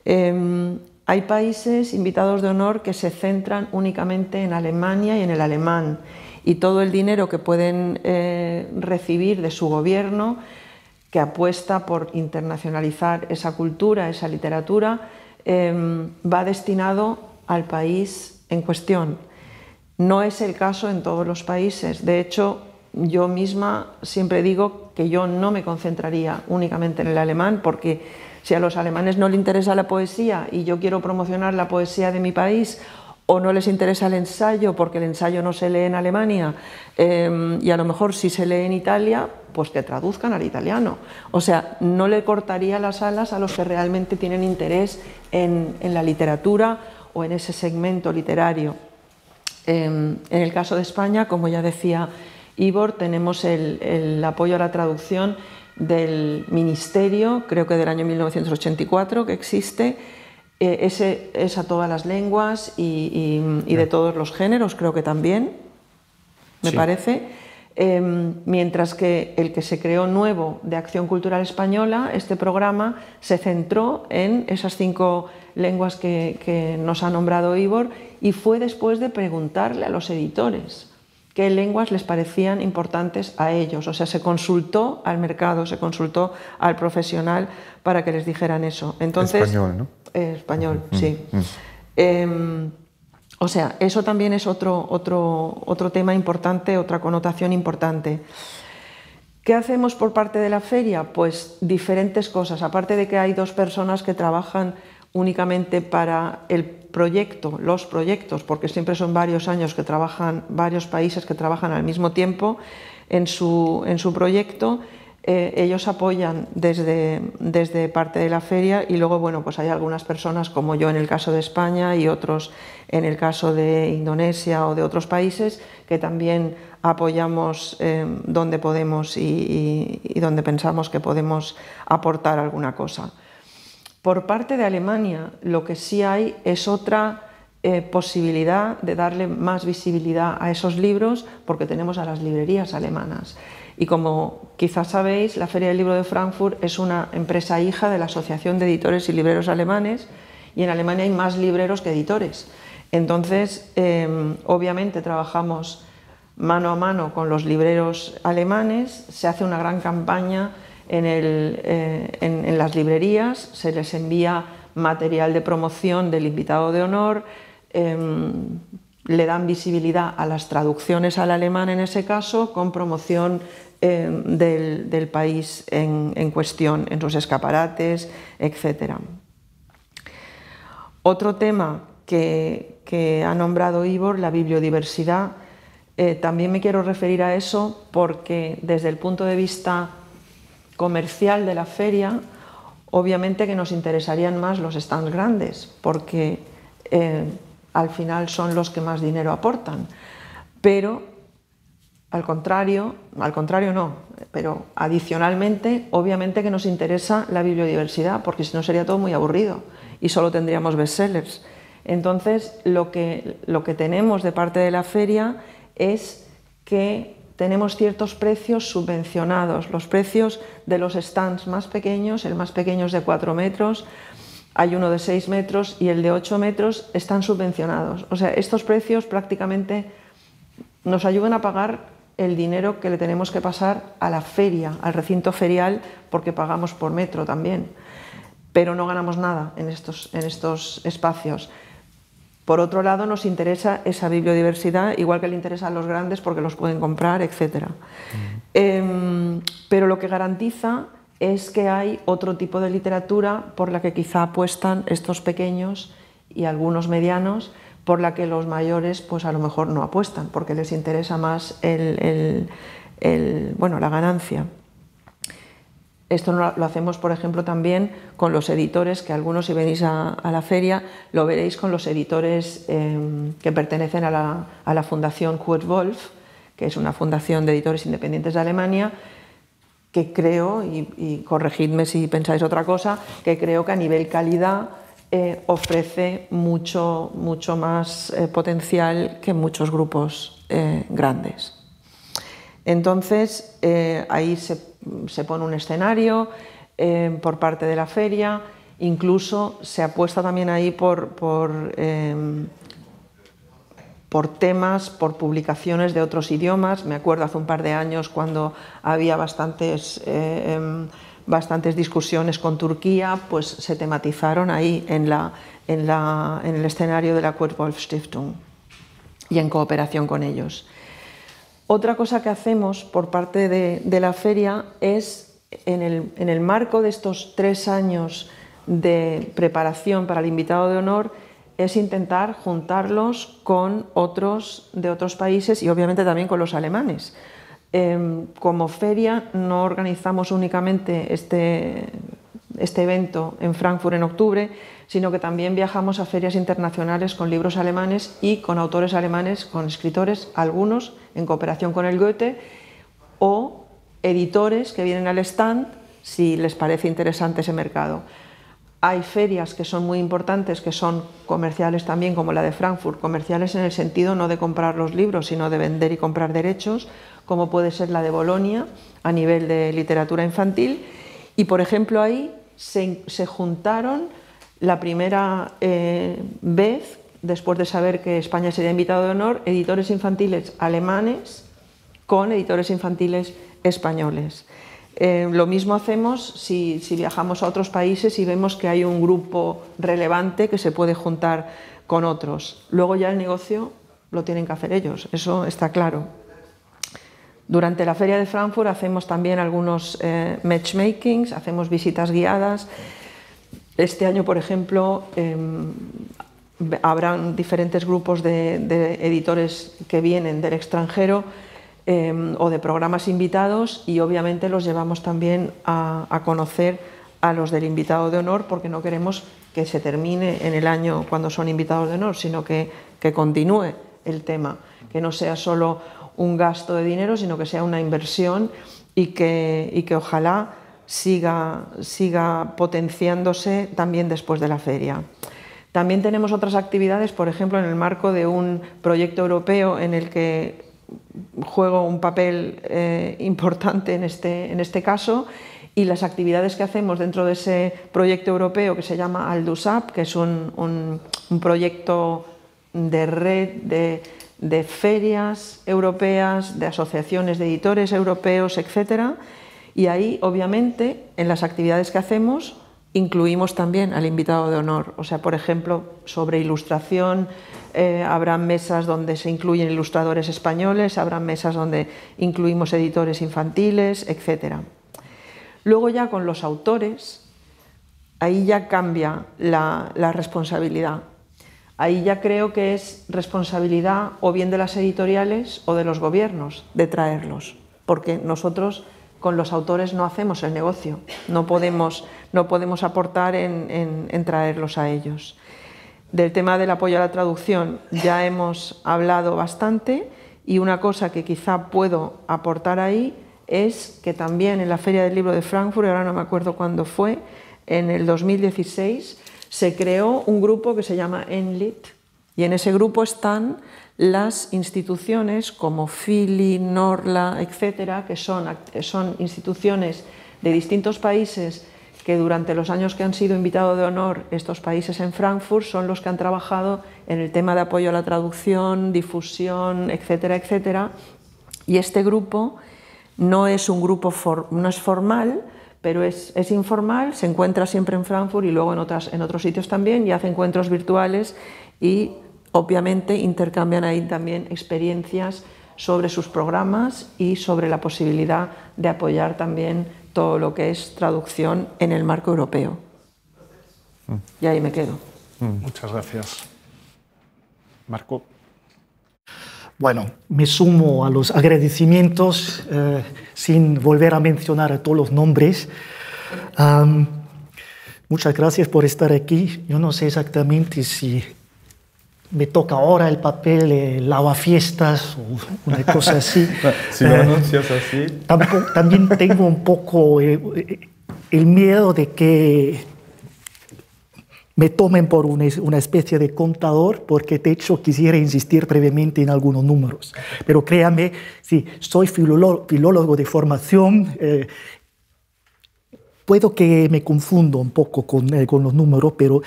[SPEAKER 3] Hay países invitados de honor que se centran únicamente en Alemania y en el alemán, y todo el dinero que pueden recibir de su gobierno, que apuesta por internacionalizar esa cultura, esa literatura, va destinado al país en cuestión. No es el caso en todos los países. De hecho, yo misma siempre digo que yo no me concentraría únicamente en el alemán, porque si a los alemanes no les interesa la poesía y yo quiero promocionar la poesía de mi país, o no les interesa el ensayo porque el ensayo no se lee en Alemania y a lo mejor si se lee en Italia, pues que traduzcan al italiano. O sea, no le cortaría las alas a los que realmente tienen interés en la literatura o en ese segmento literario. En el caso de España, como ya decía Ivor, tenemos el apoyo a la traducción del Ministerio, creo que del año 1984, que existe. Ese es a todas las lenguas y de todos los géneros, creo que también, me parece. Mientras que el que se creó nuevo de Acción Cultural Española, este programa se centró en esas 5 lenguas que nos ha nombrado Ivor y fue después de preguntarle a los editores qué lenguas les parecían importantes a ellos. O sea, se consultó al mercado, se consultó al profesional para que les dijeran eso. Entonces,
[SPEAKER 4] español, ¿no?
[SPEAKER 3] Español, sí. O sea, eso también es otro tema importante, otra connotación importante. ¿Qué hacemos por parte de la feria? Pues diferentes cosas. Aparte de que hay 2 personas que trabajan únicamente para el proyecto, los proyectos, porque siempre son varios años que trabajan, varios países que trabajan al mismo tiempo en su proyecto. Ellos apoyan desde parte de la feria y luego, bueno, pues hay algunas personas como yo en el caso de España y otros en el caso de Indonesia o de otros países que también apoyamos donde podemos y donde pensamos que podemos aportar alguna cosa. Por parte de Alemania, lo que sí hay es otra posibilidad de darle más visibilidad a esos libros porque tenemos a las librerías alemanas. Y como quizás sabéis, la Feria del Libro de Frankfurt es una empresa hija de la Asociación de Editores y Libreros Alemanes y en Alemania hay más libreros que editores. Entonces, obviamente trabajamos mano a mano con los libreros alemanes, se hace una gran campaña en las librerías, se les envía material de promoción del invitado de honor, le dan visibilidad a las traducciones al alemán en ese caso, con promoción del país en cuestión, en sus escaparates, etc. Otro tema que ha nombrado Ivor, la bibliodiversidad, también me quiero referir a eso porque desde el punto de vista comercial de la feria, obviamente que nos interesarían más los stands grandes, porque al final son los que más dinero aportan. Pero, al contrario no, pero adicionalmente, obviamente que nos interesa la bibliodiversidad, porque si no sería todo muy aburrido y solo tendríamos bestsellers. Entonces, lo que tenemos de parte de la feria es que tenemos ciertos precios subvencionados. Los precios de los stands más pequeños, el más pequeño es de 4 metros, hay uno de 6 metros y el de 8 metros están subvencionados. O sea, estos precios prácticamente nos ayudan a pagar el dinero que le tenemos que pasar a la feria, al recinto ferial, porque pagamos por metro también. Pero no ganamos nada en estos espacios. Por otro lado, nos interesa esa bibliodiversidad, igual que le interesa a los grandes porque los pueden comprar, etc. Pero lo que garantiza es que hay otro tipo de literatura por la que quizá apuestan estos pequeños y algunos medianos, por la que los mayores pues a lo mejor no apuestan, porque les interesa más la ganancia. Esto lo hacemos, por ejemplo, también con los editores, que algunos, si venís a la feria, lo veréis con los editores que pertenecen a la Fundación Kurt Wolf, que es una fundación de editores independientes de Alemania, que creo, y corregidme si pensáis otra cosa, que creo que a nivel calidad ofrece mucho más potencial que muchos grupos grandes. Entonces, ahí se pone un escenario por parte de la feria, incluso se apuesta también ahí por temas, por publicaciones de otros idiomas. Me acuerdo hace un par de años cuando había bastantes discusiones con Turquía, pues se tematizaron ahí en el escenario de la Kurt Wolf Stiftung y en cooperación con ellos. Otra cosa que hacemos por parte de la feria es, en el marco de estos 3 años de preparación para el invitado de honor, es intentar juntarlos con otros de otros países y obviamente también con los alemanes. Como feria no organizamos únicamente este evento en Frankfurt en octubre, sino que también viajamos a ferias internacionales con libros alemanes y con autores alemanes, con escritores, algunos en cooperación con el Goethe, o editores que vienen al stand si les parece interesante ese mercado. Hay ferias que son muy importantes, que son comerciales también, como la de Frankfurt, comerciales en el sentido no de comprar los libros, sino de vender y comprar derechos, como puede ser la de Bolonia, a nivel de literatura infantil. Y, por ejemplo, ahí se juntaron la primera vez, después de saber que España sería invitado de honor, editores infantiles alemanes con editores infantiles españoles. Lo mismo hacemos si viajamos a otros países y vemos que hay un grupo relevante que se puede juntar con otros. Luego ya el negocio lo tienen que hacer ellos, eso está claro. Durante la Feria de Frankfurt hacemos también algunos matchmakings, hacemos visitas guiadas. Este año, por ejemplo, habrán diferentes grupos de editores que vienen del extranjero o de programas invitados y obviamente los llevamos también a conocer a los del invitado de honor, porque no queremos que se termine en el año cuando son invitados de honor, sino que continúe el tema, que no sea solo un gasto de dinero, sino que sea una inversión y que ojalá siga potenciándose también después de la feria. También tenemos otras actividades, por ejemplo, en el marco de un proyecto europeo en el que juego un papel importante en este caso, y las actividades que hacemos dentro de ese proyecto europeo que se llama Aldusap, que es un proyecto de red de ferias europeas, de asociaciones de editores europeos, etc. Y ahí, obviamente, en las actividades que hacemos, incluimos también al invitado de honor. O sea, por ejemplo, sobre ilustración, habrá mesas donde se incluyen ilustradores españoles, habrá mesas donde incluimos editores infantiles, etc. Luego ya con los autores, ahí ya cambia la responsabilidad. Ahí ya creo que es responsabilidad o bien de las editoriales o de los gobiernos de traerlos, porque nosotros con los autores no hacemos el negocio, no podemos aportar en traerlos a ellos. Del tema del apoyo a la traducción ya hemos hablado bastante, y una cosa que quizá puedo aportar ahí es que también en la Feria del Libro de Frankfurt, ahora no me acuerdo cuándo fue, en el 2016, se creó un grupo que se llama ENLIT, y en ese grupo están las instituciones como FILI, NORLA, etcétera, que son instituciones de distintos países que durante los años que han sido invitados de honor estos países en Frankfurt son los que han trabajado en el tema de apoyo a la traducción, difusión, etcétera, etcétera. Y este grupo no es un grupo no es formal, pero es informal, se encuentra siempre en Frankfurt y luego en otros sitios también, y hace encuentros virtuales y obviamente intercambian ahí también experiencias sobre sus programas y sobre la posibilidad de apoyar también todo lo que es traducción en el marco europeo. Y ahí me quedo.
[SPEAKER 2] Muchas gracias. Marco.
[SPEAKER 5] Bueno, me sumo a los agradecimientos sin volver a mencionar a todos los nombres. Muchas gracias por estar aquí. Yo no sé exactamente si me toca ahora el papel lavafiestas o una cosa así.
[SPEAKER 4] Si lo anuncias así.
[SPEAKER 5] También tengo un poco el miedo de que me tomen por una especie de contador, porque de hecho quisiera insistir brevemente en algunos números. Pero créanme, sí, soy filólogo de formación, puedo que me confundo un poco con los números, pero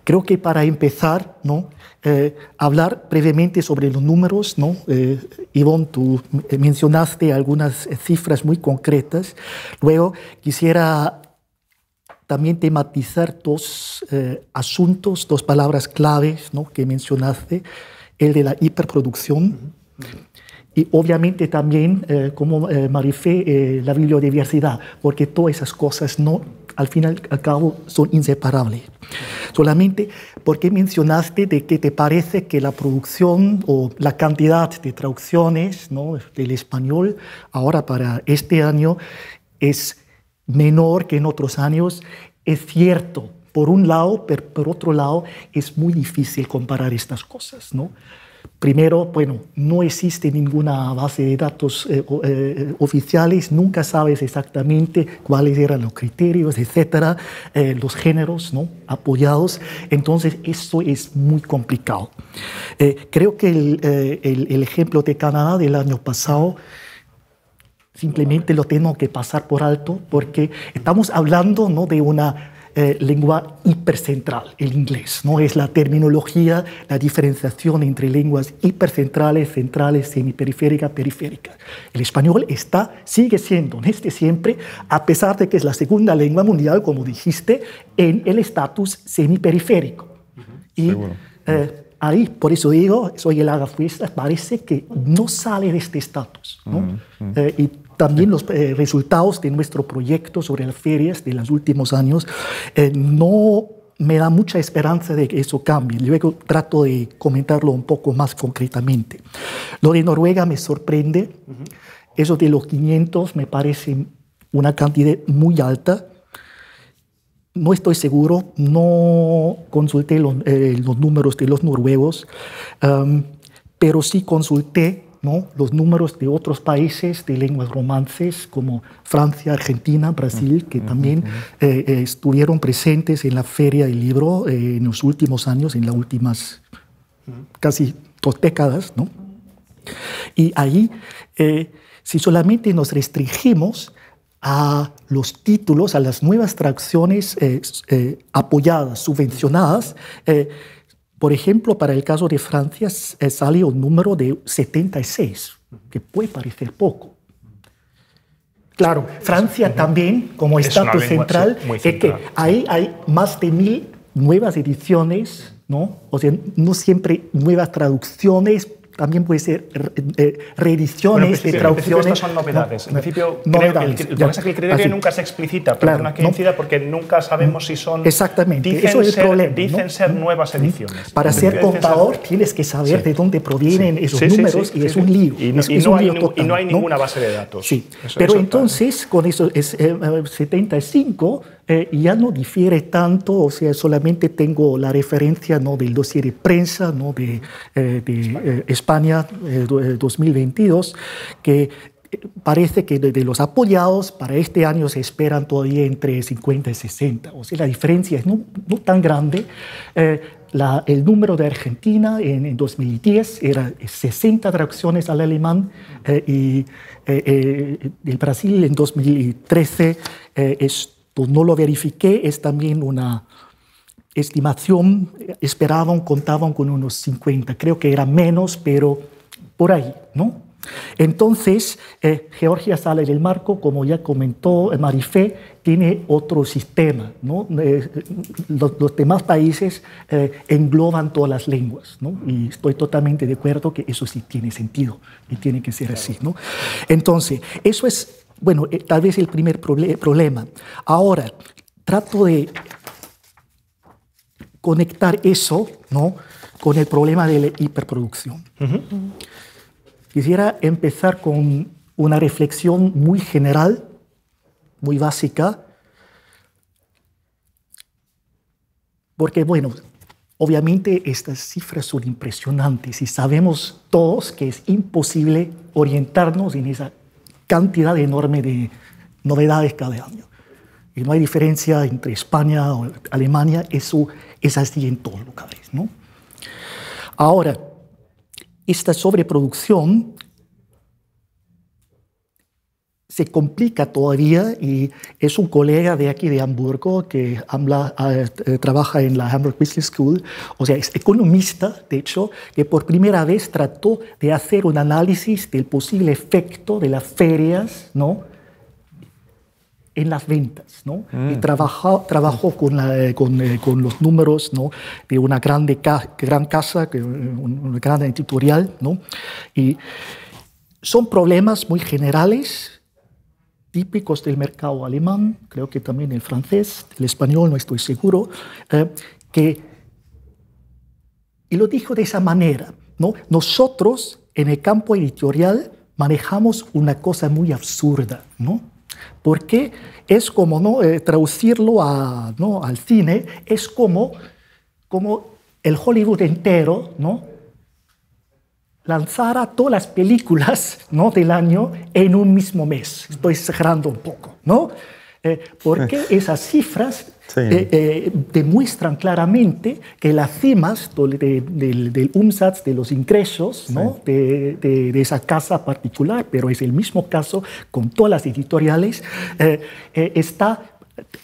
[SPEAKER 5] creo que para empezar, ¿no? Hablar brevemente sobre los números, ¿no? Ivonne, tú mencionaste algunas cifras muy concretas. Luego quisiera también tematizar dos asuntos, dos palabras claves, ¿no? Que mencionaste, el de la hiperproducción y obviamente también, como Marifé, la bibliodiversidad, porque todas esas cosas no al fin y al cabo son inseparables. Solamente porque mencionaste de que te parece que la producción o la cantidad de traducciones, ¿no?, del español ahora para este año es menor que en otros años. Es cierto, por un lado, pero por otro lado es muy difícil comparar estas cosas, ¿no? Primero, bueno, no existe ninguna base de datos oficiales, nunca sabes exactamente cuáles eran los criterios, etcétera, los géneros, ¿no?, apoyados. Entonces, eso es muy complicado. Creo que el ejemplo de Canadá del año pasado simplemente lo tengo que pasar por alto porque estamos hablando, ¿no?, de una lengua hipercentral, el inglés, ¿no? Es la terminología, la diferenciación entre lenguas hipercentrales, centrales, semiperiféricas, periféricas. El español sigue siendo, desde siempre, a pesar de que es la segunda lengua mundial, como dijiste, en el estatus semiperiférico. Y ahí, por eso digo, soy el agafuesta, parece que no sale de este estatus, ¿no? Y también los resultados de nuestro proyecto sobre las ferias de los últimos años no me da mucha esperanza de que eso cambie. Luego trato de comentarlo un poco más concretamente. Lo de Noruega me sorprende. Eso de los 500 me parece una cantidad muy alta. No estoy seguro, no consulté los números de los noruegos, pero sí consulté, ¿no?, los números de otros países de lenguas romances como Francia, Argentina, Brasil, que también estuvieron presentes en la Feria del Libro en los últimos años, en las últimas casi 2 décadas, ¿no? Y ahí, si solamente nos restringimos a los títulos, a las nuevas traducciones apoyadas, subvencionadas, por ejemplo, para el caso de Francia sale un número de 76, que puede parecer poco. Claro, Francia también, como estatus central, es que ahí hay más de 1000 nuevas ediciones, ¿no? O sea, no siempre nuevas traducciones, también puede ser reediciones de traducciones.
[SPEAKER 2] Estas son novedades. En principio,
[SPEAKER 5] novedades.
[SPEAKER 2] Lo que pasa es que el criterio nunca se explicita, pero claro, que incida porque nunca sabemos si son...
[SPEAKER 5] Exactamente, eso es el problema.
[SPEAKER 2] Dicen ser nuevas ediciones.
[SPEAKER 5] Para ser contador tienes que saber de dónde provienen esos números y es un lío.
[SPEAKER 2] Y no hay ninguna base de datos.
[SPEAKER 5] Sí, pero entonces con eso es 75... ya no difiere tanto, o sea, solamente tengo la referencia, ¿no?, del dossier de prensa, ¿no?, de España 2022, que parece que de los apoyados para este año se esperan todavía entre 50 y 60. O sea, la diferencia es no tan grande. El número de Argentina en 2010 era 60 traducciones al alemán y el Brasil en 2013 no lo verifiqué, es también una estimación, contaban con unos 50, creo que era menos, pero por ahí, ¿no? Entonces, Georgia sale del marco, como ya comentó Marifé, tiene otro sistema, ¿no? Los demás países engloban todas las lenguas, ¿no? Y estoy totalmente de acuerdo que eso sí tiene sentido y tiene que ser así, ¿no? Entonces, eso es, bueno, tal vez el primer problema. Ahora, trato de conectar eso, ¿no?, con el problema de la hiperproducción. Quisiera empezar con una reflexión muy general, muy básica, porque, bueno, obviamente estas cifras son impresionantes y sabemos todos que es imposible orientarnos en esa cantidad enorme de novedades cada año. Y no hay diferencia entre España o Alemania, eso es así en todos los lugares, ¿no? Ahora, esta sobreproducción se complica todavía y es un colega de aquí de Hamburgo que trabaja en la Hamburg Business School, o sea, es economista, de hecho, que por primera vez trató de hacer un análisis del posible efecto de las ferias, ¿no?, en las ventas, ¿no? Y trabajó con los números, ¿no?, de una gran casa, una gran editorial, ¿no? Y son problemas muy generales típicos del mercado alemán, creo que también el francés, el español, no estoy seguro, y lo dijo de esa manera, ¿no? Nosotros en el campo editorial manejamos una cosa muy absurda, ¿no? Porque es como, ¿no? Traducirlo ¿no? al cine, es como el Hollywood entero, ¿no? Lanzara todas las películas, ¿no? del año en un mismo mes. Estoy exagerando un poco, ¿no? Porque esas cifras demuestran claramente que las cimas del Umsatz, de los ingresos, ¿no? de esa casa particular, pero es el mismo caso con todas las editoriales,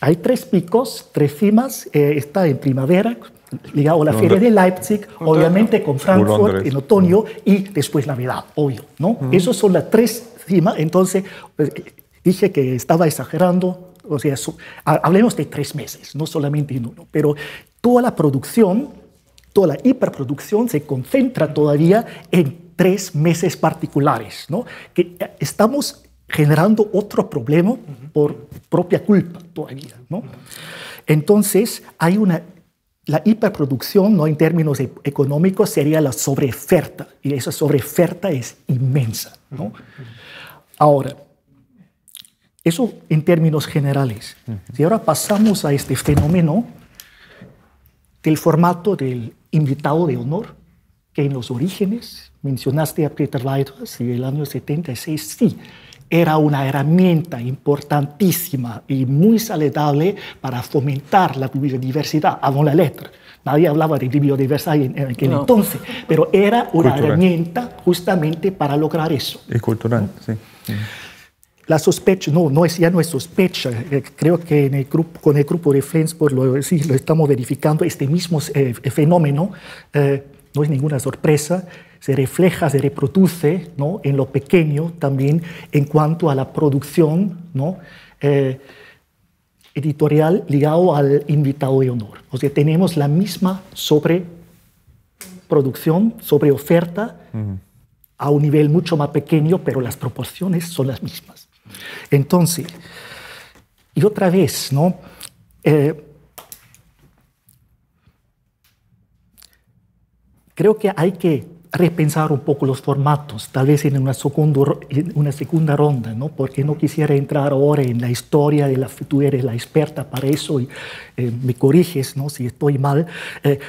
[SPEAKER 5] hay 3 picos, 3 cimas, está en primavera, ligado a la Feria de Leipzig, obviamente con Frankfurt en otoño y después Navidad, obvio, ¿no? Esas son las 3 cimas, entonces dije que estaba exagerando, o sea, hablemos de 3 meses, no solamente en uno, pero toda la producción, toda la hiperproducción se concentra todavía en 3 meses particulares, ¿no? Que estamos generando otro problema por propia culpa todavía, ¿no? Entonces, la hiperproducción, ¿no? en términos económicos, sería la sobreoferta, y esa sobreoferta es inmensa, ¿no? Ahora, eso en términos generales. Si ahora pasamos a este fenómeno del formato del invitado de honor, que en los orígenes, mencionaste a Peter Leiters, y el año 76, sí, era una herramienta importantísima y muy saludable para fomentar la biodiversidad, avant la lettre. Nadie hablaba de biodiversidad en aquel entonces, pero era una herramienta justamente para lograr eso.
[SPEAKER 4] Y cultural, sí.
[SPEAKER 5] La sospecha, ya no es sospecha, creo que con el grupo de Flensburg lo estamos verificando, este mismo fenómeno, no es ninguna sorpresa, se refleja, se reproduce, ¿no? en lo pequeño también en cuanto a la producción, ¿no? editorial ligado al invitado de honor. O sea, tenemos la misma sobreproducción, sobreoferta, a un nivel mucho más pequeño, pero las proporciones son las mismas. Entonces, y otra vez, ¿no? Creo que hay que repensar un poco los formatos, tal vez en una segunda ronda, ¿no? Porque no quisiera entrar ahora en la historia de tú eres la experta para eso y me corriges, ¿no? si estoy mal,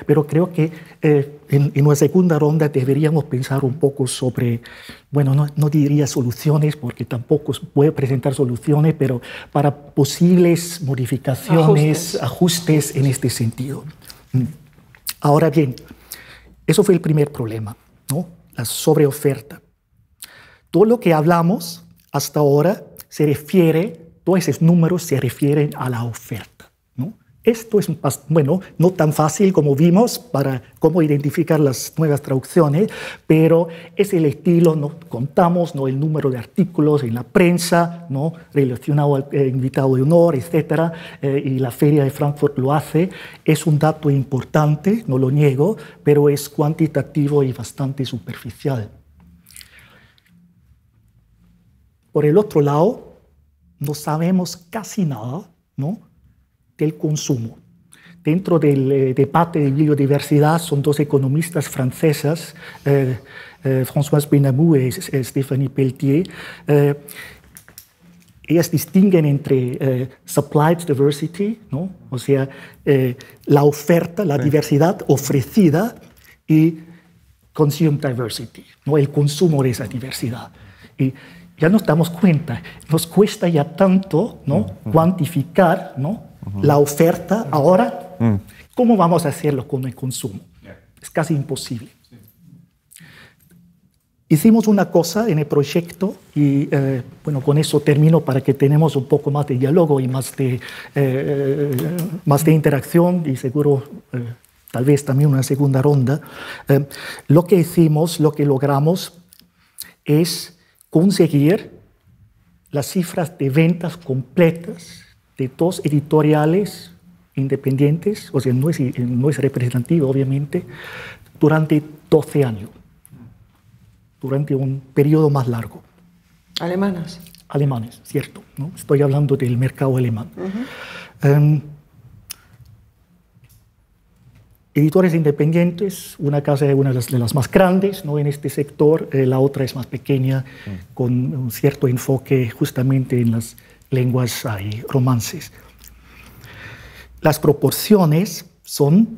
[SPEAKER 5] pero creo que en una segunda ronda deberíamos pensar un poco sobre, bueno, no diría soluciones porque tampoco puedo presentar soluciones, pero para posibles modificaciones, ajustes en este sentido. Ahora bien, eso fue el primer problema, ¿no? La sobreoferta. Todo lo que hablamos hasta ahora todos esos números se refieren a la oferta, ¿no? Esto es, bueno, no tan fácil como vimos para cómo identificar las nuevas traducciones, pero es el estilo, ¿no? Contamos, ¿no? el número de artículos en la prensa, ¿no? relacionado al invitado de honor, etc. Y la Feria de Frankfurt lo hace. Es un dato importante, no lo niego, pero es cuantitativo y bastante superficial. Por el otro lado, no sabemos casi nada, ¿no? del consumo. Dentro del debate de biodiversidad son 2 economistas francesas, Françoise Benamou y Stéphanie Pelletier. Ellas distinguen entre supplied diversity, ¿no? o sea, la oferta, la diversidad ofrecida, y consumed diversity, ¿no? el consumo de esa diversidad. Y ya nos damos cuenta, nos cuesta ya tanto, ¿no? cuantificar, ¿no? la oferta ahora, ¿cómo vamos a hacerlo con el consumo? Es casi imposible. Hicimos una cosa en el proyecto y, bueno, con eso termino para que tenemos un poco más de diálogo y más de interacción y seguro tal vez también una segunda ronda. Lo que hicimos, lo que logramos es conseguir las cifras de ventas completas de 2 editoriales independientes, o sea, no es representativo, obviamente, durante 12 años, durante un periodo más largo.
[SPEAKER 3] ¿Alemanas?
[SPEAKER 5] alemanes, ¿cierto? ¿No? Estoy hablando del mercado alemán. Editores independientes, una casa es una de las más grandes, ¿no?, en este sector, la otra es más pequeña, con un cierto enfoque justamente en las lenguas romances. Las proporciones son,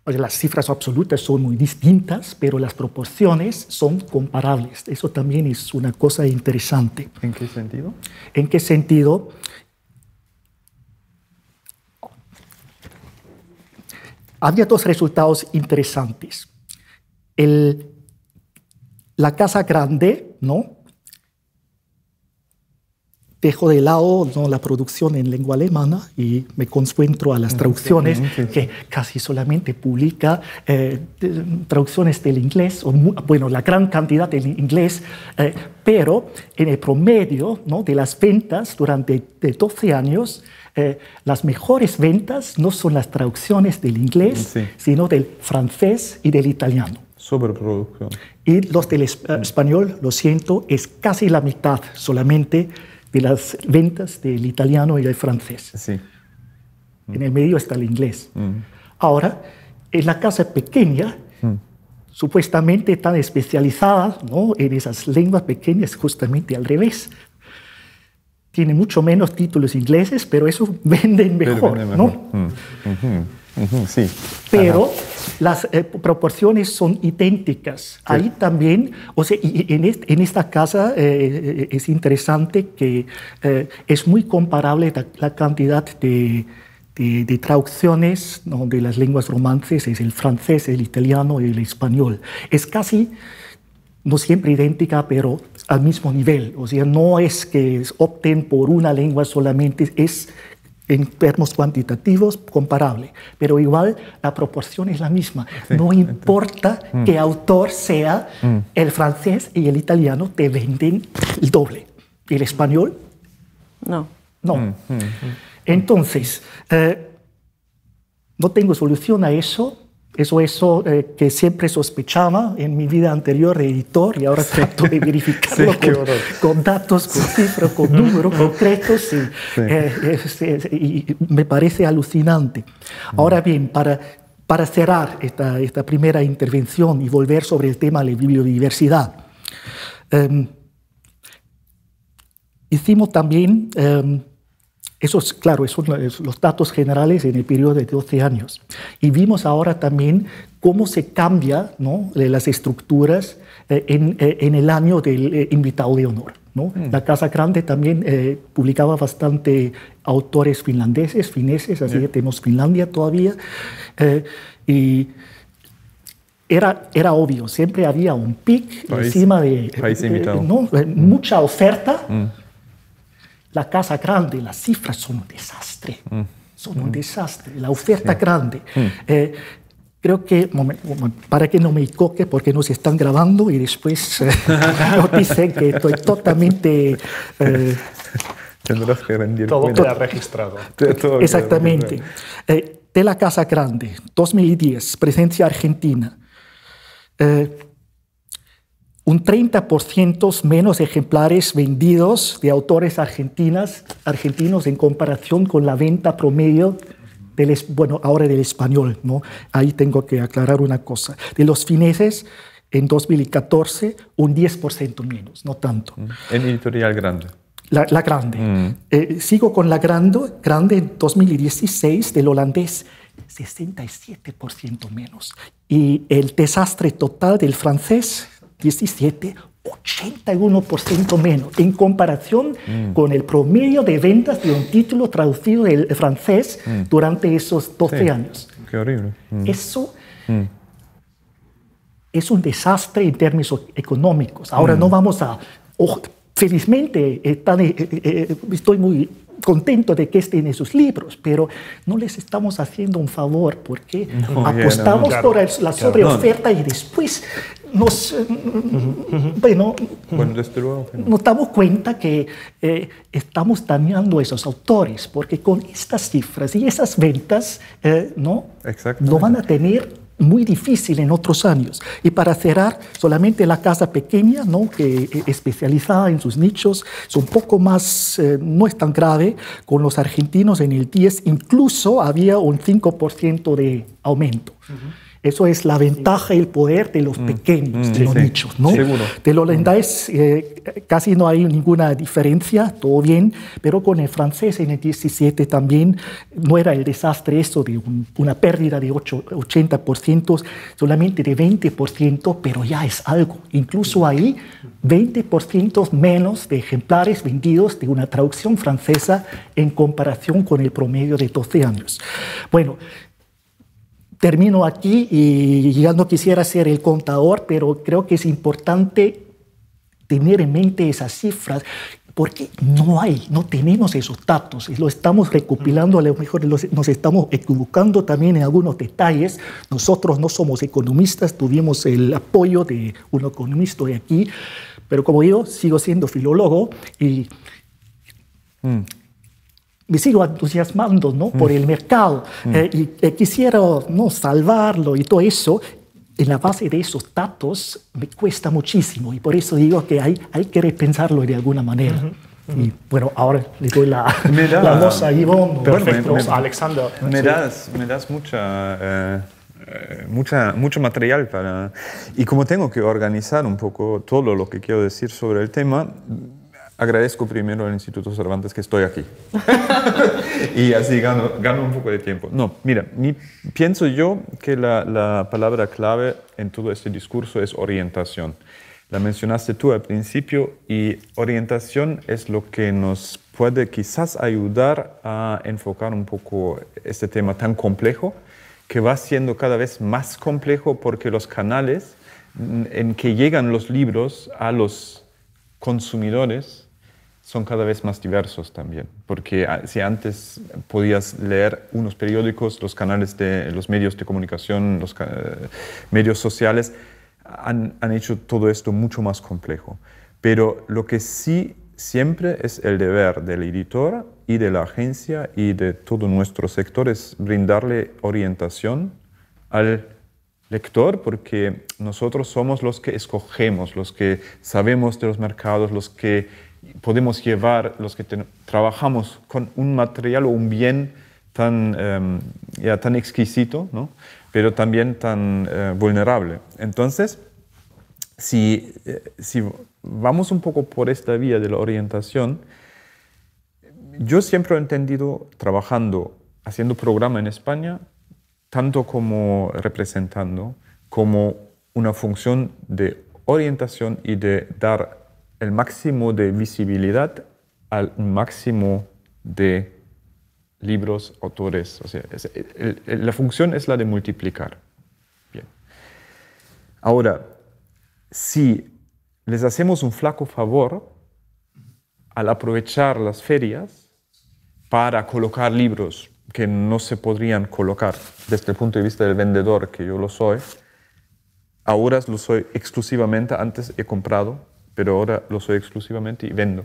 [SPEAKER 5] las cifras absolutas son muy distintas, pero las proporciones son comparables. Eso también es una cosa interesante.
[SPEAKER 4] ¿En qué sentido?
[SPEAKER 5] ¿En qué sentido? Había dos resultados interesantes. La casa grande, ¿no?, dejo de lado, ¿no?, la producción en lengua alemana y me concentro a las traducciones, que casi solamente publica traducciones del inglés, bueno, la gran cantidad del inglés, pero en el promedio, ¿no?, de las ventas durante 12 años, las mejores ventas no son las traducciones del inglés, sino del francés y del italiano.
[SPEAKER 4] Sobreproducción.
[SPEAKER 5] Y los del español, lo siento, es casi la mitad solamente de las ventas del italiano y del francés.
[SPEAKER 4] Sí.
[SPEAKER 5] En el medio está el inglés. Ahora, en la casa pequeña, supuestamente tan especializada, ¿no?, en esas lenguas pequeñas, justamente al revés. Tiene mucho menos títulos ingleses, pero eso venden mejor, ¿no?
[SPEAKER 4] Sí.
[SPEAKER 5] Pero las proporciones son idénticas. Sí. Ahí también, o sea, en esta casa es interesante que es muy comparable la cantidad de traducciones, ¿no?, de las lenguas romances, es el francés, el italiano y el español. Es casi, no siempre idéntica, pero al mismo nivel. O sea, no es que opten por una lengua solamente, es en términos cuantitativos comparable, pero igual la proporción es la misma. Sí, no importa qué autor sea, el francés y el italiano te venden el doble. ¿El español?
[SPEAKER 3] No.
[SPEAKER 5] No. Entonces, no tengo solución a eso. Eso que siempre sospechaba en mi vida anterior de editor y ahora trato de verificarlo con datos, con cifras, con números concretos y me parece alucinante. Ahora bien, para cerrar esta primera intervención y volver sobre el tema de la biodiversidad, hicimos también... Esos, claro, son los datos generales en el periodo de 12 años. Y vimos ahora también cómo se cambia, ¿no?, las estructuras en el año del invitado de honor, ¿no? La Casa Grande también publicaba bastante autores fineses, así que tenemos Finlandia todavía. Y era obvio, siempre había un pic encima de mucha oferta. La Casa Grande, las cifras son un desastre. Son un desastre. La oferta grande. Creo que, para que no me equivoque, porque nos están grabando y después nos dicen que estoy totalmente...
[SPEAKER 4] Tendrás que rendir
[SPEAKER 2] todo queda registrado.
[SPEAKER 5] Exactamente. De la Casa Grande, 2010, presencia argentina. Un 30% menos ejemplares vendidos de autores argentinos en comparación con la venta promedio ahora del español, ¿no? Ahí tengo que aclarar una cosa. De los fineses, en 2014, un 10% menos, no tanto.
[SPEAKER 4] En editorial grande.
[SPEAKER 5] La grande. Sigo con la grande en 2016, del holandés, 67% menos. Y el desastre total del francés, 17, 81% menos, en comparación con el promedio de ventas de un título traducido del francés durante esos 12 años.
[SPEAKER 4] Qué horrible.
[SPEAKER 5] Eso es un desastre en términos económicos. Ahora no vamos a... felizmente, estoy muy contento de que estén en sus libros, pero no les estamos haciendo un favor porque apostamos por la sobreoferta y después nos damos cuenta que estamos dañando a esos autores, porque con estas cifras y esas ventas no van a tener muy difícil en otros años. Y para cerrar, solamente la casa pequeña, ¿no? Que especializada en sus nichos, es un poco más, no es tan grave, con los argentinos en el 10, incluso había un 5% de aumento. Eso es la ventaja y el poder de los pequeños, de los nichos, ¿no?
[SPEAKER 4] Seguro.
[SPEAKER 5] Del holandés casi no hay ninguna diferencia, todo bien, pero con el francés en el 17 también no era el desastre eso de una pérdida de 80%, solamente de 20%, pero ya es algo. Incluso ahí, 20% menos de ejemplares vendidos de una traducción francesa en comparación con el promedio de 12 años. Bueno, termino aquí y ya no quisiera ser el contador, pero creo que es importante tener en mente esas cifras porque no tenemos esos datos y lo estamos recopilando, a lo mejor nos estamos equivocando también en algunos detalles. Nosotros no somos economistas, tuvimos el apoyo de un economista de aquí, pero como digo, sigo siendo filólogo y me sigo entusiasmando, ¿no? Por el mercado y quisiera, ¿no? salvarlo y todo eso. En la base de esos datos me cuesta muchísimo y por eso digo que hay que repensarlo de alguna manera. Y bueno, ahora le doy la voz a Ivonne.
[SPEAKER 2] Perfecto, Alexander.
[SPEAKER 4] Me das mucho material para... Y como tengo que organizar un poco todo lo que quiero decir sobre el tema, agradezco primero al Instituto Cervantes que estoy aquí. Y así gano un poco de tiempo. No, mira, pienso yo que la palabra clave en todo este discurso es orientación. La mencionaste tú al principio y orientación es lo que nos puede quizás ayudar a enfocar un poco este tema tan complejo que va siendo cada vez más complejo porque los canales en que llegan los libros a los consumidores son cada vez más diversos también, porque si antes podías leer unos periódicos, los canales de los medios de comunicación, los medios sociales han hecho todo esto mucho más complejo. Pero lo que sí siempre es el deber del editor y de la agencia y de todo nuestro sector es brindarle orientación al lector, porque nosotros somos los que escogemos, los que sabemos de los mercados, los que podemos llevar, los que trabajamos con un material o un bien tan exquisito, ¿no? Pero también tan vulnerable. Entonces, si vamos un poco por esta vía de la orientación, yo siempre he entendido, trabajando, haciendo programa en España, tanto como representando, como una función de orientación y de dar el máximo de visibilidad al máximo de libros, autores. O sea, la función es la de multiplicar. Bien. Ahora, si les hacemos un flaco favor al aprovechar las ferias para colocar libros que no se podrían colocar desde el punto de vista del vendedor, que yo lo soy, ahora lo soy exclusivamente, antes he comprado, pero ahora lo soy exclusivamente y vendo.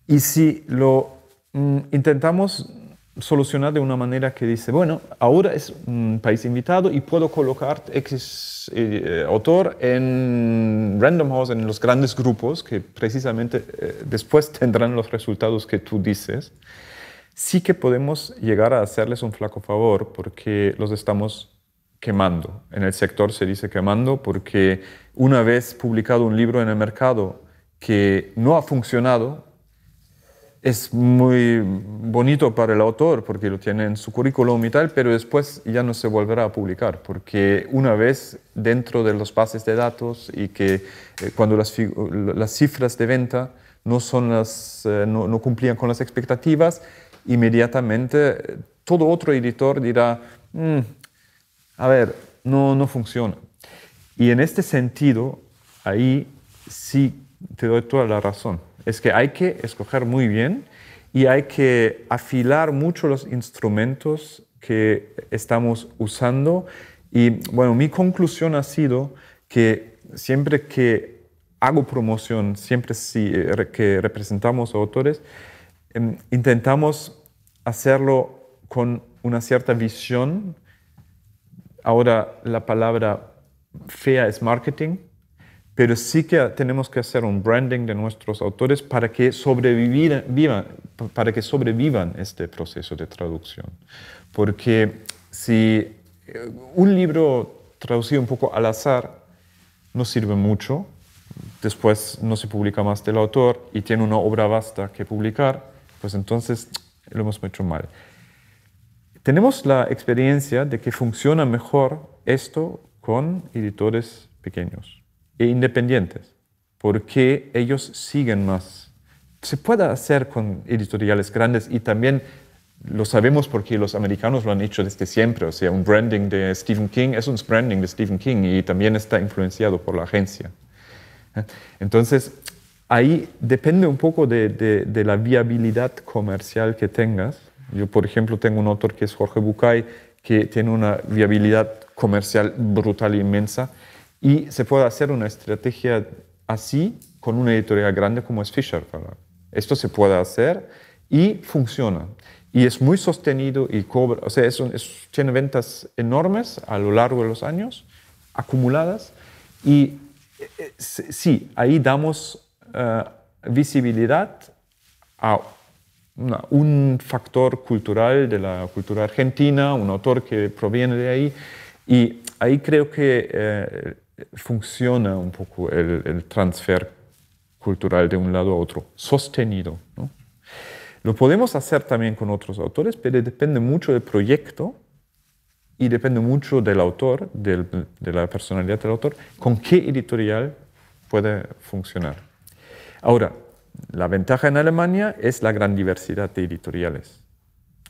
[SPEAKER 4] Y si lo intentamos solucionar de una manera que dice, bueno, ahora es un país invitado y puedo colocar X autor en Random House, en los grandes grupos, que precisamente después tendrán los resultados que tú dices, sí que podemos llegar a hacerles un flaco favor porque los estamos quemando. En el sector se dice quemando porque una vez publicado un libro en el mercado que no ha funcionado, es muy bonito para el autor porque lo tiene en su currículum y tal, pero después ya no se volverá a publicar porque una vez dentro de los bases de datos y que cuando las cifras de venta no cumplían con las expectativas, inmediatamente todo otro editor dirá a ver, no funciona. Y en este sentido, ahí sí te doy toda la razón. Es que hay que escoger muy bien y hay que afilar mucho los instrumentos que estamos usando. Y bueno, mi conclusión ha sido que siempre que hago promoción, siempre que representamos a autores, intentamos hacerlo con una cierta visión Ahora la palabra fea es marketing, pero sí que tenemos que hacer un branding de nuestros autores para que sobrevivan este proceso de traducción. Porque si un libro traducido un poco al azar no sirve mucho, después no se publica más del autor y tiene una obra vasta que publicar, pues entonces lo hemos hecho mal. Tenemos la experiencia de que funciona mejor esto con editores pequeños e independientes, porque ellos siguen más. Se puede hacer con editoriales grandes y también lo sabemos porque los americanos lo han hecho desde siempre. O sea, un branding de Stephen King es un branding de Stephen King y también está influenciado por la agencia. Entonces, ahí depende un poco de la viabilidad comercial que tengas. Yo, por ejemplo, tengo un autor que es Jorge Bucay, que tiene una viabilidad comercial brutal e inmensa, y se puede hacer una estrategia así con una editorial grande como es Fisher. Esto se puede hacer y funciona. Y es muy sostenido y cobra, o sea, tiene ventas enormes a lo largo de los años, acumuladas, y sí, ahí damos visibilidad a un factor cultural de la cultura argentina, un autor que proviene de ahí, y ahí creo que funciona un poco el transfer cultural de un lado a otro, sostenido, ¿no? Lo podemos hacer también con otros autores, pero depende mucho del proyecto y depende mucho del autor, de la personalidad del autor, con qué editorial puede funcionar. Ahora, la ventaja en Alemania es la gran diversidad de editoriales.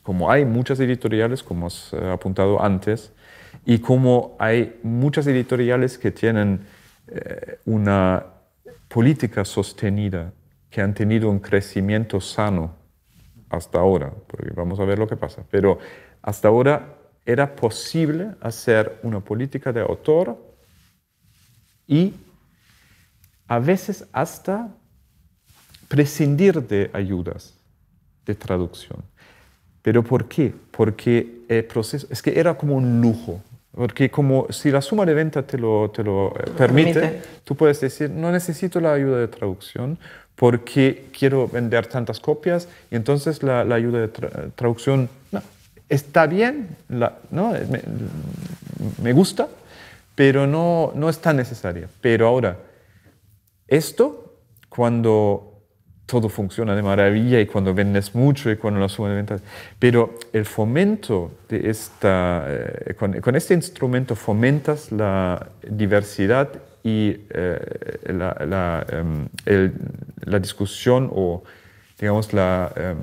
[SPEAKER 4] Como hay muchas editoriales, como os he apuntado antes, y como hay muchas editoriales que tienen una política sostenida, que han tenido un crecimiento sano hasta ahora, porque vamos a ver lo que pasa, pero hasta ahora era posible hacer una política de autor y a veces hasta prescindir de ayudas de traducción. ¿Pero por qué? Porque el proceso, es que era como un lujo, porque como si la suma de venta te lo permite, tú puedes decir, no necesito la ayuda de traducción porque quiero vender tantas copias y entonces la ayuda de traducción no, está bien, ¿no? me gusta, pero no es tan necesaria. Pero ahora, esto cuando todo funciona de maravilla y cuando vendes mucho y cuando la suma de ventas. Pero el fomento de con este instrumento fomentas la diversidad y la discusión o, digamos, la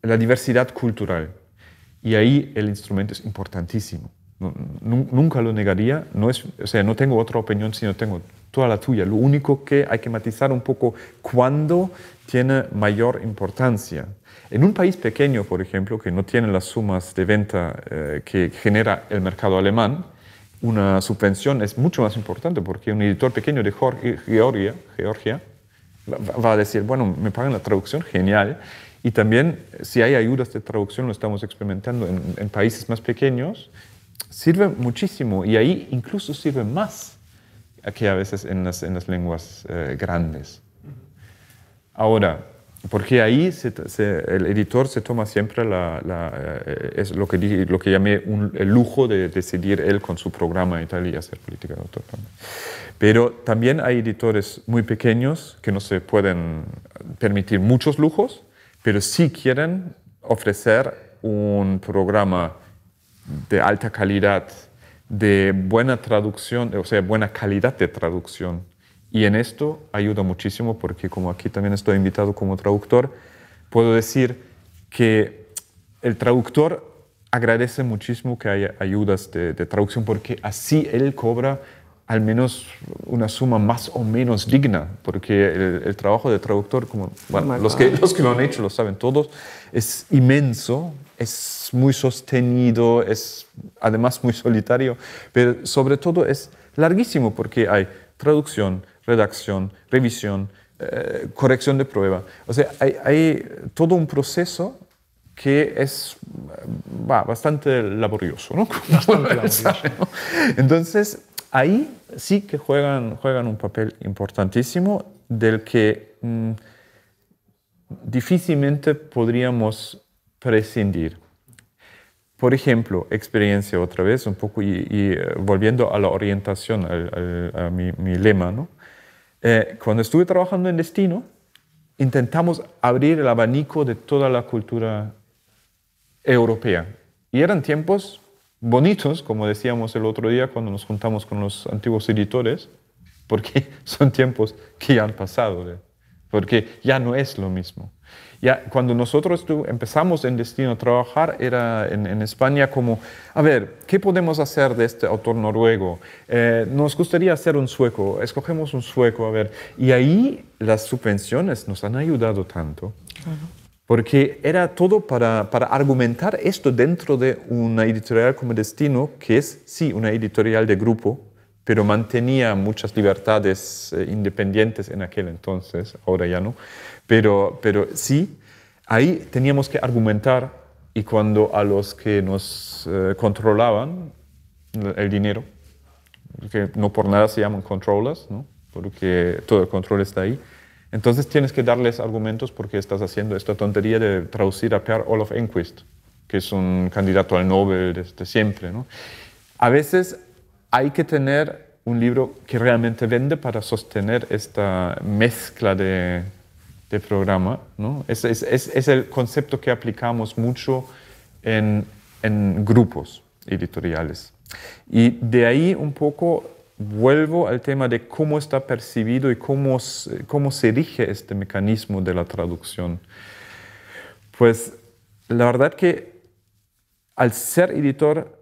[SPEAKER 4] diversidad cultural. Y ahí el instrumento es importantísimo. Nunca lo negaría, o sea, no tengo otra opinión, sino tengo toda la tuya. Lo único que hay que matizar un poco cuándo tiene mayor importancia. En un país pequeño, por ejemplo, que no tiene las sumas de venta que genera el mercado alemán, una subvención es mucho más importante porque un editor pequeño de Georgia va a decir, bueno, me pagan la traducción, genial. Y también, si hay ayudas de traducción, lo estamos experimentando en países más pequeños, sirve muchísimo y ahí incluso sirve más que a veces en las lenguas grandes. Ahora, porque ahí el editor se toma siempre es lo que llamé el lujo de decidir él con su programa y tal y hacer política de autor. Pero también hay editores muy pequeños que no se pueden permitir muchos lujos, pero sí quieren ofrecer un programa de alta calidad, de buena traducción, o sea, buena calidad de traducción. Y en esto ayuda muchísimo porque como aquí también estoy invitado como traductor, puedo decir que el traductor agradece muchísimo que haya ayudas de traducción porque así él cobra al menos una suma más o menos digna, porque el trabajo de traductor, como bueno, los que lo han hecho lo saben todos, es inmenso, es muy sostenido, es además muy solitario, pero sobre todo es larguísimo porque hay traducción, redacción, revisión, corrección de prueba. O sea, hay todo un proceso que es bastante laborioso, ¿no?
[SPEAKER 2] Bastante laborioso.
[SPEAKER 4] ¿no? Entonces, ahí sí que juegan un papel importantísimo del que difícilmente podríamos prescindir. Por ejemplo, experiencia otra vez, un poco, y volviendo a la orientación, a mi lema, ¿no? Cuando estuve trabajando en Destino, intentamos abrir el abanico de toda la cultura europea. Y eran tiempos bonitos, como decíamos el otro día cuando nos juntamos con los antiguos editores, porque son tiempos que ya han pasado, porque ya no es lo mismo. Ya cuando nosotros empezamos en Destino a trabajar, era en España como, a ver, ¿qué podemos hacer de este autor noruego? Nos gustaría hacer un sueco, escogemos un sueco, a ver. Y ahí las subvenciones nos han ayudado tanto, porque era todo para argumentar esto dentro de una editorial como Destino, que es, sí, una editorial de grupo, pero mantenía muchas libertades independientes en aquel entonces, ahora ya no. Pero sí, ahí teníamos que argumentar, y cuando a los que nos controlaban el dinero, que no por nada se llaman controllers, ¿no? Porque todo el control está ahí, entonces tienes que darles argumentos porque estás haciendo esta tontería de traducir a Per Olof Enquist, que es un candidato al Nobel desde siempre, ¿no? A veces hay que tener un libro que realmente vende para sostener esta mezcla de programa, ¿no? Es el concepto que aplicamos mucho en grupos editoriales. Y de ahí un poco vuelvo al tema de cómo está percibido y cómo se rige este mecanismo de la traducción. Pues la verdad que al ser editor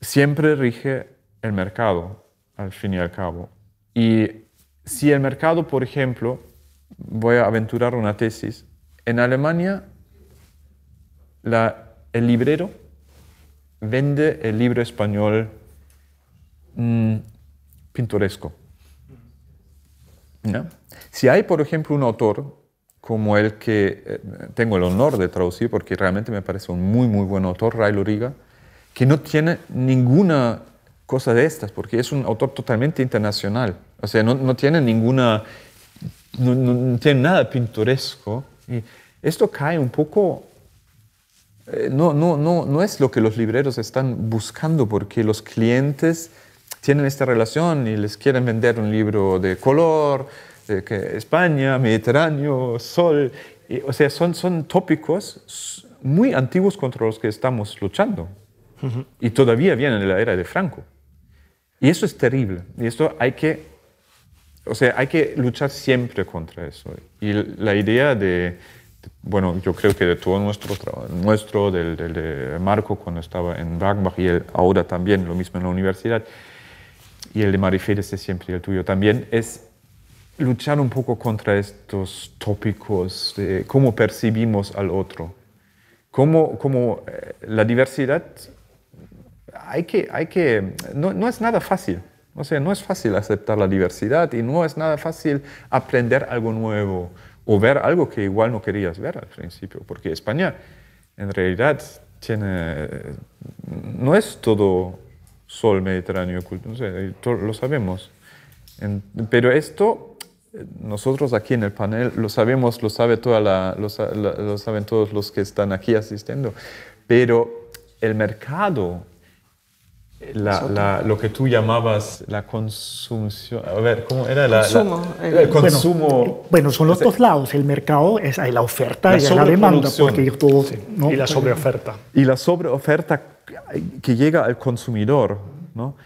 [SPEAKER 4] siempre rige el mercado, al fin y al cabo. Y si el mercado, por ejemplo, voy a aventurar una tesis, en Alemania el librero vende el libro español pintoresco. ¿No? Si hay, por ejemplo, un autor como el que tengo el honor de traducir, porque realmente me parece un muy, muy buen autor, Railo Riga, que no tiene ninguna cosa de estas, porque es un autor totalmente internacional. O sea, no tiene ninguna... No tiene nada pintoresco. Y esto cae un poco... No es lo que los libreros están buscando, porque los clientes tienen esta relación y les quieren vender un libro de color, de España, Mediterráneo, sol. O sea, son tópicos muy antiguos contra los que estamos luchando. Y todavía vienen de la era de Franco. Y eso es terrible. Y esto hay que luchar siempre contra eso. Y la idea bueno, yo creo que de todo nuestro de Marco cuando estaba en Wagenbach y ahora también lo mismo en la universidad, y el de Marifé desde siempre y el tuyo también, es luchar un poco contra estos tópicos de cómo percibimos al otro. Cómo la diversidad no es nada fácil. O sea, no es fácil aceptar la diversidad y no es nada fácil aprender algo nuevo o ver algo que igual no querías ver al principio, porque España en realidad no es todo sol Mediterráneo, no sé, lo sabemos. Pero esto, nosotros aquí en el panel lo sabemos, lo saben todos los que están aquí asistiendo, pero el mercado, lo que tú llamabas la consumición, a ver, ¿cómo era? El consumo.
[SPEAKER 5] Bueno, son los dos lados, el mercado, hay la oferta y la demanda, porque todo, ¿no?
[SPEAKER 2] Y la sobreoferta.
[SPEAKER 4] Y la sobreoferta que llega al consumidor, ¿no?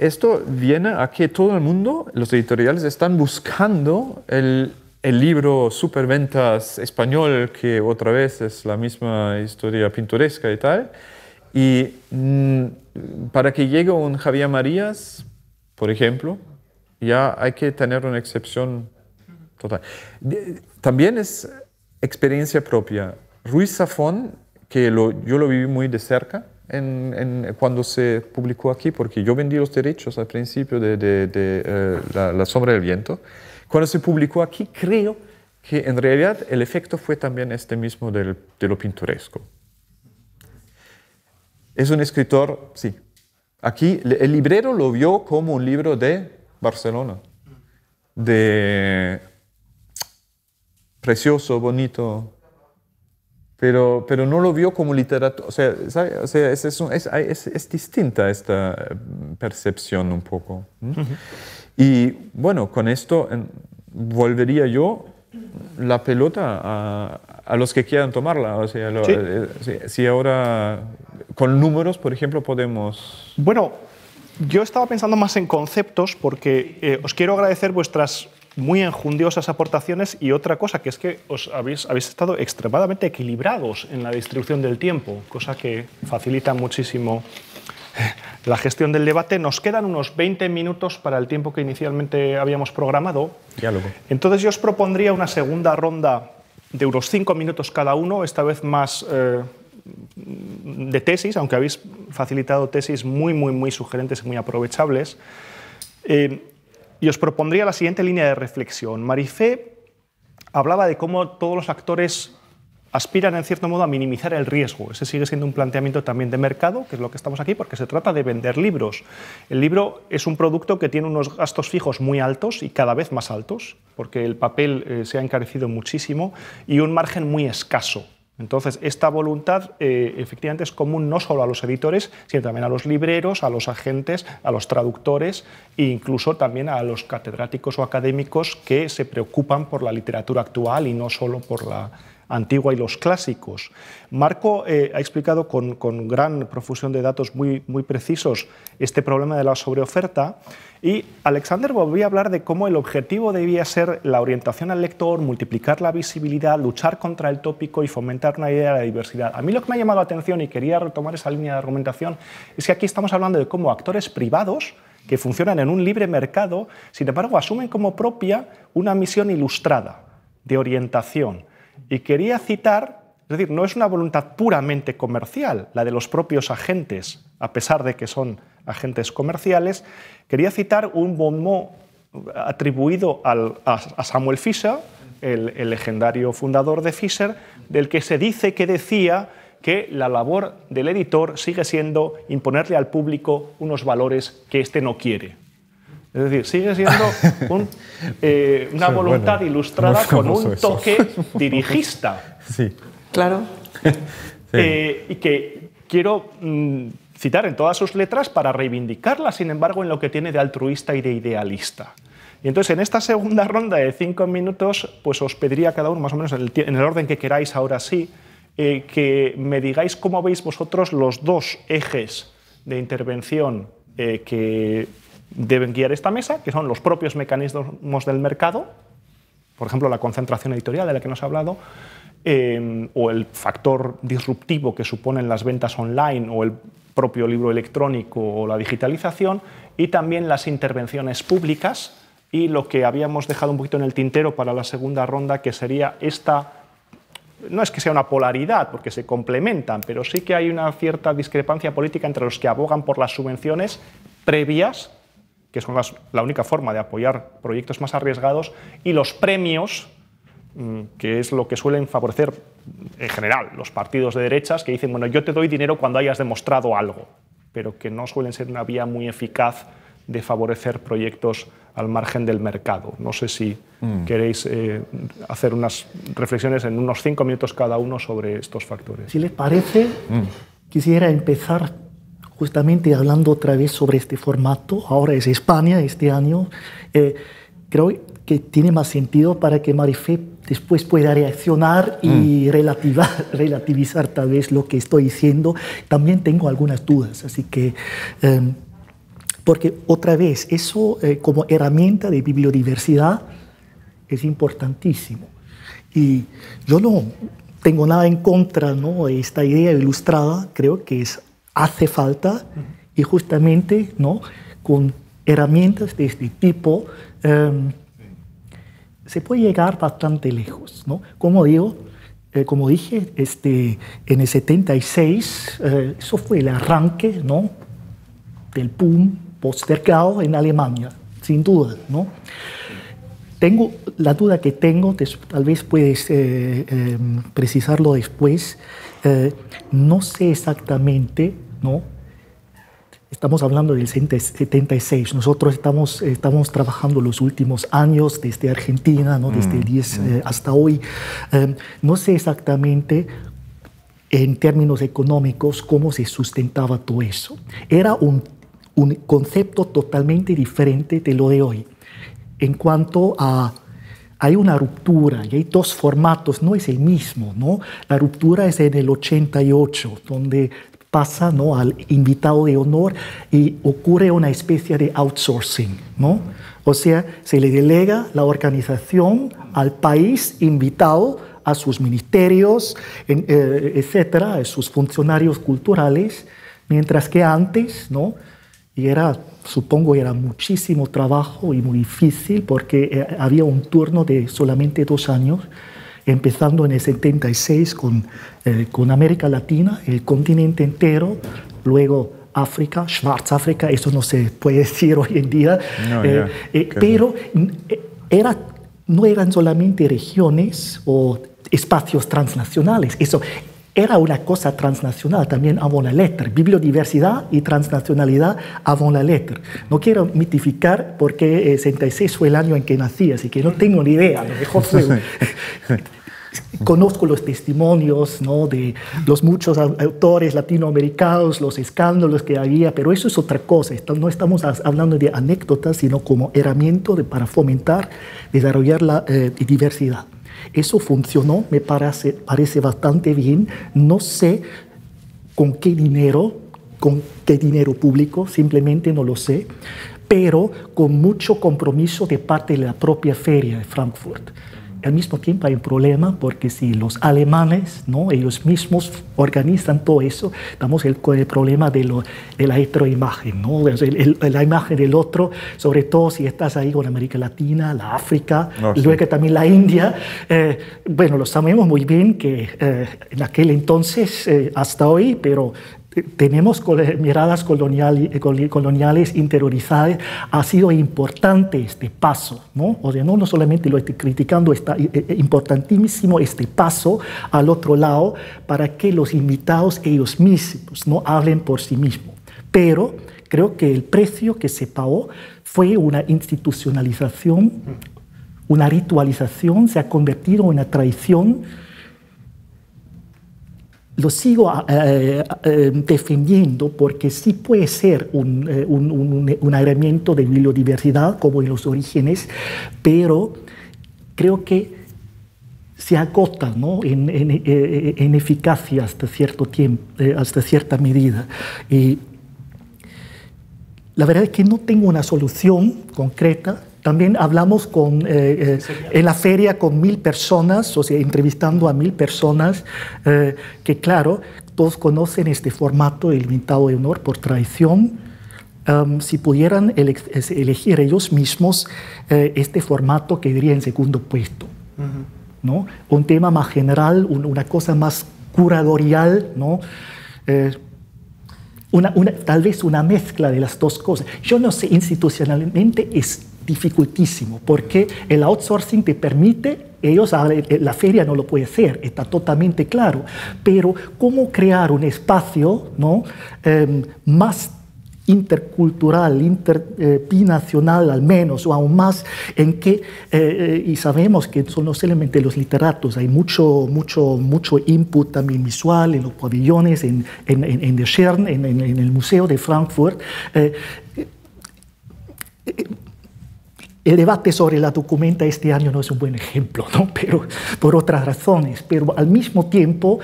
[SPEAKER 4] Esto viene a que todo el mundo, los editoriales, están buscando el libro superventas español, que otra vez es la misma historia pintoresca y tal. Y para que llegue un Javier Marías, por ejemplo, ya hay que tener una excepción total. También es experiencia propia. Ruiz Zafón, que yo lo viví muy de cerca cuando se publicó aquí, porque yo vendí los derechos al principio de La sombra del viento. Cuando se publicó aquí, creo que en realidad el efecto fue también este mismo de lo pintoresco. Es un escritor, sí. Aquí el librero lo vio como un libro de Barcelona, de precioso, bonito, pero no lo vio como literatura. O sea, ¿sabe? O sea, es distinta esta percepción un poco. Y bueno, con esto volvería yo la pelota a los que quieran tomarla. O sea, si ahora con números, por ejemplo, podemos...
[SPEAKER 2] Bueno, yo estaba pensando más en conceptos porque os quiero agradecer vuestras muy enjundiosas aportaciones y otra cosa, que es que habéis estado extremadamente equilibrados en la distribución del tiempo, cosa que facilita muchísimo la gestión del debate. Nos quedan unos 20 minutos para el tiempo que inicialmente habíamos programado.
[SPEAKER 4] Diálogo.
[SPEAKER 2] Entonces yo os propondría una segunda ronda de unos 5 minutos cada uno, esta vez más de tesis, aunque habéis facilitado tesis muy sugerentes y muy aprovechables. Y os propondría la siguiente línea de reflexión. Marifé hablaba de cómo todos los actores aspiran, en cierto modo, a minimizar el riesgo. Ese sigue siendo un planteamiento también de mercado, que es lo que estamos aquí, porque se trata de vender libros. El libro es un producto que tiene unos gastos fijos muy altos y cada vez más altos, porque el papel se ha encarecido muchísimo, y un margen muy escaso. Entonces, esta voluntad efectivamente es común no solo a los editores, sino también a los libreros, a los agentes, a los traductores e incluso también a los catedráticos o académicos que se preocupan por la literatura actual y no solo por la antigua y los clásicos. Marco ha explicado con gran profusión de datos muy precisos este problema de la sobreoferta, y Alexander volvió a hablar de cómo el objetivo debía ser la orientación al lector, multiplicar la visibilidad, luchar contra el tópico y fomentar una idea de la diversidad. A mí lo que me ha llamado la atención, y quería retomar esa línea de argumentación, es que aquí estamos hablando de cómo actores privados que funcionan en un libre mercado, sin embargo, asumen como propia una misión ilustrada de orientación. Y quería citar, es decir, no es una voluntad puramente comercial, la de los propios agentes, a pesar de que son agentes comerciales. Quería citar un bon mot atribuido a Samuel Fisher, el legendario fundador de Fisher, del que se dice que decía que la labor del editor sigue siendo imponerle al público unos valores que éste no quiere. Es decir, sigue siendo una voluntad ilustrada con un toque dirigista.
[SPEAKER 4] Sí.
[SPEAKER 3] Claro.
[SPEAKER 2] Sí. Y que quiero citar en todas sus letras para reivindicarla, sin embargo, en lo que tiene de altruista y de idealista. Y entonces, en esta segunda ronda de 5 minutos, pues os pediría a cada uno, más o menos en el orden que queráis, ahora sí, que me digáis cómo veis vosotros los dos ejes de intervención que deben guiar esta mesa, que son los propios mecanismos del mercado, por ejemplo, la concentración editorial de la que nos ha hablado, o el factor disruptivo que suponen las ventas online o el propio libro electrónico o la digitalización, y también las intervenciones públicas y lo que habíamos dejado un poquito en el tintero para la segunda ronda, que sería esta, no es que sea una polaridad porque se complementan, pero sí que hay una cierta discrepancia política entre los que abogan por las subvenciones previas, que son la única forma de apoyar proyectos más arriesgados, y los premios, que es lo que suelen favorecer en general los partidos de derechas, que dicen, bueno, yo te doy dinero cuando hayas demostrado algo, pero que no suelen ser una vía muy eficaz de favorecer proyectos al margen del mercado. No sé si queréis hacer unas reflexiones en unos 5 minutos cada uno sobre estos factores.
[SPEAKER 5] Si les parece, quisiera empezar justamente hablando otra vez sobre este formato. Ahora es España este año. Creo que tiene más sentido para que Marifé después pueda reaccionar y relativizar tal vez lo que estoy diciendo. También tengo algunas dudas, así que... porque otra vez, eso como herramienta de bibliodiversidad es importantísimo. Y yo no tengo nada en contra, ¿no?, de esta idea ilustrada. Creo que hace falta, y justamente, ¿no?, con herramientas de este tipo se puede llegar bastante lejos, ¿no? Como dije, en el 76, eso fue el arranque, ¿no?, del boom postergado en Alemania, sin duda, ¿no? tengo la duda que tengo, tal vez puedes precisarlo después. No sé exactamente, ¿no? Estamos hablando del 76. Nosotros estamos trabajando los últimos años desde Argentina, ¿no? Desde el 10 hasta hoy. No sé exactamente en términos económicos cómo se sustentaba todo eso. Era un concepto totalmente diferente de lo de hoy. En cuanto a, hay una ruptura y hay dos formatos, no es el mismo, ¿no? La ruptura es en el 88, donde pasa, ¿no?, al invitado de honor y ocurre una especie de outsourcing, ¿no? O sea, se le delega la organización al país invitado, a sus ministerios, etcétera, a sus funcionarios culturales, mientras que antes, ¿no?, y supongo era muchísimo trabajo y muy difícil porque había un turno de solamente 2 años, empezando en el 76 con América Latina, el continente entero, luego África, Schwarzafrika, eso no se puede decir hoy en día, pero no eran solamente regiones o espacios transnacionales, eso era una cosa transnacional también avant la lettre. Bibliodiversidad y transnacionalidad avant la lettre. No quiero mitificar porque 66 fue el año en que nací, así que no tengo ni idea. A lo mejor fue... Conozco los testimonios, ¿no?, de los muchos autores latinoamericanos, los escándalos que había, pero eso es otra cosa. No estamos hablando de anécdotas, sino como herramienta para fomentar, desarrollar la diversidad. Eso funcionó, me parece bastante bien. No sé con qué dinero público, simplemente no lo sé, pero con mucho compromiso de parte de la propia feria de Frankfurt. Al mismo tiempo hay un problema porque si los alemanes, ¿no?, ellos mismos organizan todo eso, estamos con el problema de la heteroimagen, ¿no?, la imagen del otro, sobre todo si estás ahí con América Latina, la África, y luego también la India. Bueno, lo sabemos muy bien que en aquel entonces, hasta hoy, pero tenemos miradas coloniales interiorizadas. Ha sido importante este paso, ¿no? O sea, no solamente lo estoy criticando, está importantísimo este paso al otro lado para que los invitados ellos mismos no hablen por sí mismos. Pero creo que el precio que se pagó fue una institucionalización, una ritualización, se ha convertido en una tradición. Lo sigo defendiendo porque sí puede ser un elemento de biodiversidad como en los orígenes, pero creo que se agota, ¿no?, en eficacia hasta cierto tiempo, hasta cierta medida. Y la verdad es que no tengo una solución concreta. También hablamos en la feria con 1000 personas, o sea, entrevistando a 1000 personas, que claro, todos conocen este formato del invitado de honor por tradición. Si pudieran elegir ellos mismos este formato, quedaría en segundo puesto, ¿no? Un tema más general, una cosa más curatorial, ¿no? Tal vez una mezcla de las dos cosas. Yo no sé, institucionalmente es dificultísimo, porque el outsourcing te permite, la feria no lo puede hacer, está totalmente claro, pero ¿cómo crear un espacio, ¿no?, más intercultural, binacional al menos, o aún más, en que, y sabemos que son no solamente los literatos, hay mucho input también visual en los pabellones, en der Schirn, en el Museo de Frankfurt. El debate sobre la documenta este año no es un buen ejemplo, ¿no?, pero por otras razones, pero al mismo tiempo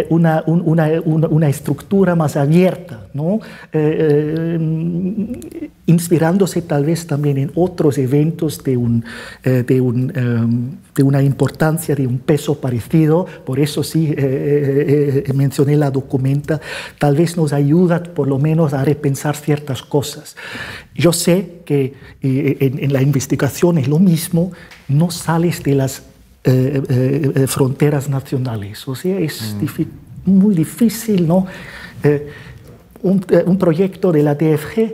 [SPEAKER 5] una estructura más abierta, ¿no?, inspirándose tal vez también en otros eventos de una importancia, de un peso parecido. Por eso sí mencioné la documenta, tal vez nos ayuda por lo menos a repensar ciertas cosas. Yo sé que en la investigación es lo mismo, no sales de las fronteras nacionales, o sea, es muy difícil, ¿no? Un proyecto de la DFG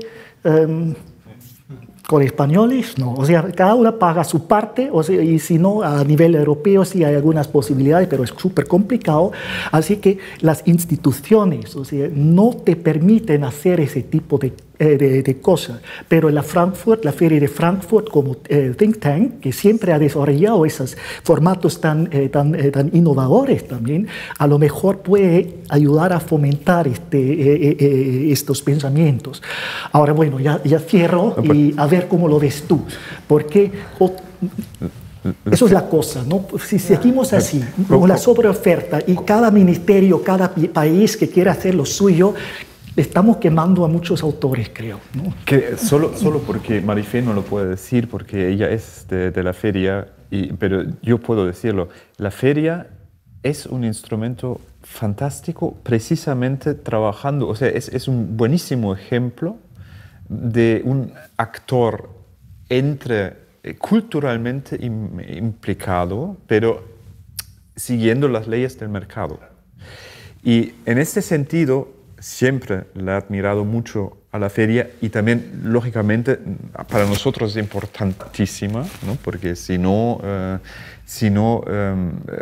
[SPEAKER 5] con españoles, no. O sea, cada una paga su parte, o sea, y si no, a nivel europeo sí hay algunas posibilidades, pero es súper complicado. Así que las instituciones, o sea, no te permiten hacer ese tipo de cosas. Pero la Feria de Frankfurt como think tank, que siempre ha desarrollado esos formatos tan innovadores también, a lo mejor puede ayudar a fomentar estos pensamientos. Ahora, bueno, ya cierro y a ver cómo lo ves tú. Porque eso es la cosa, ¿no? Si seguimos así, con la sobreoferta y cada ministerio, cada país que quiera hacer lo suyo, estamos quemando a muchos autores, creo, ¿no?
[SPEAKER 4] Que solo porque Marifé no lo puede decir, porque ella es de la feria, pero yo puedo decirlo. La feria es un instrumento fantástico precisamente trabajando, o sea, es un buenísimo ejemplo de un actor culturalmente implicado, pero siguiendo las leyes del mercado. Y en este sentido, siempre la he admirado mucho a la feria y también, lógicamente, para nosotros es importantísima, ¿no? Porque si no, o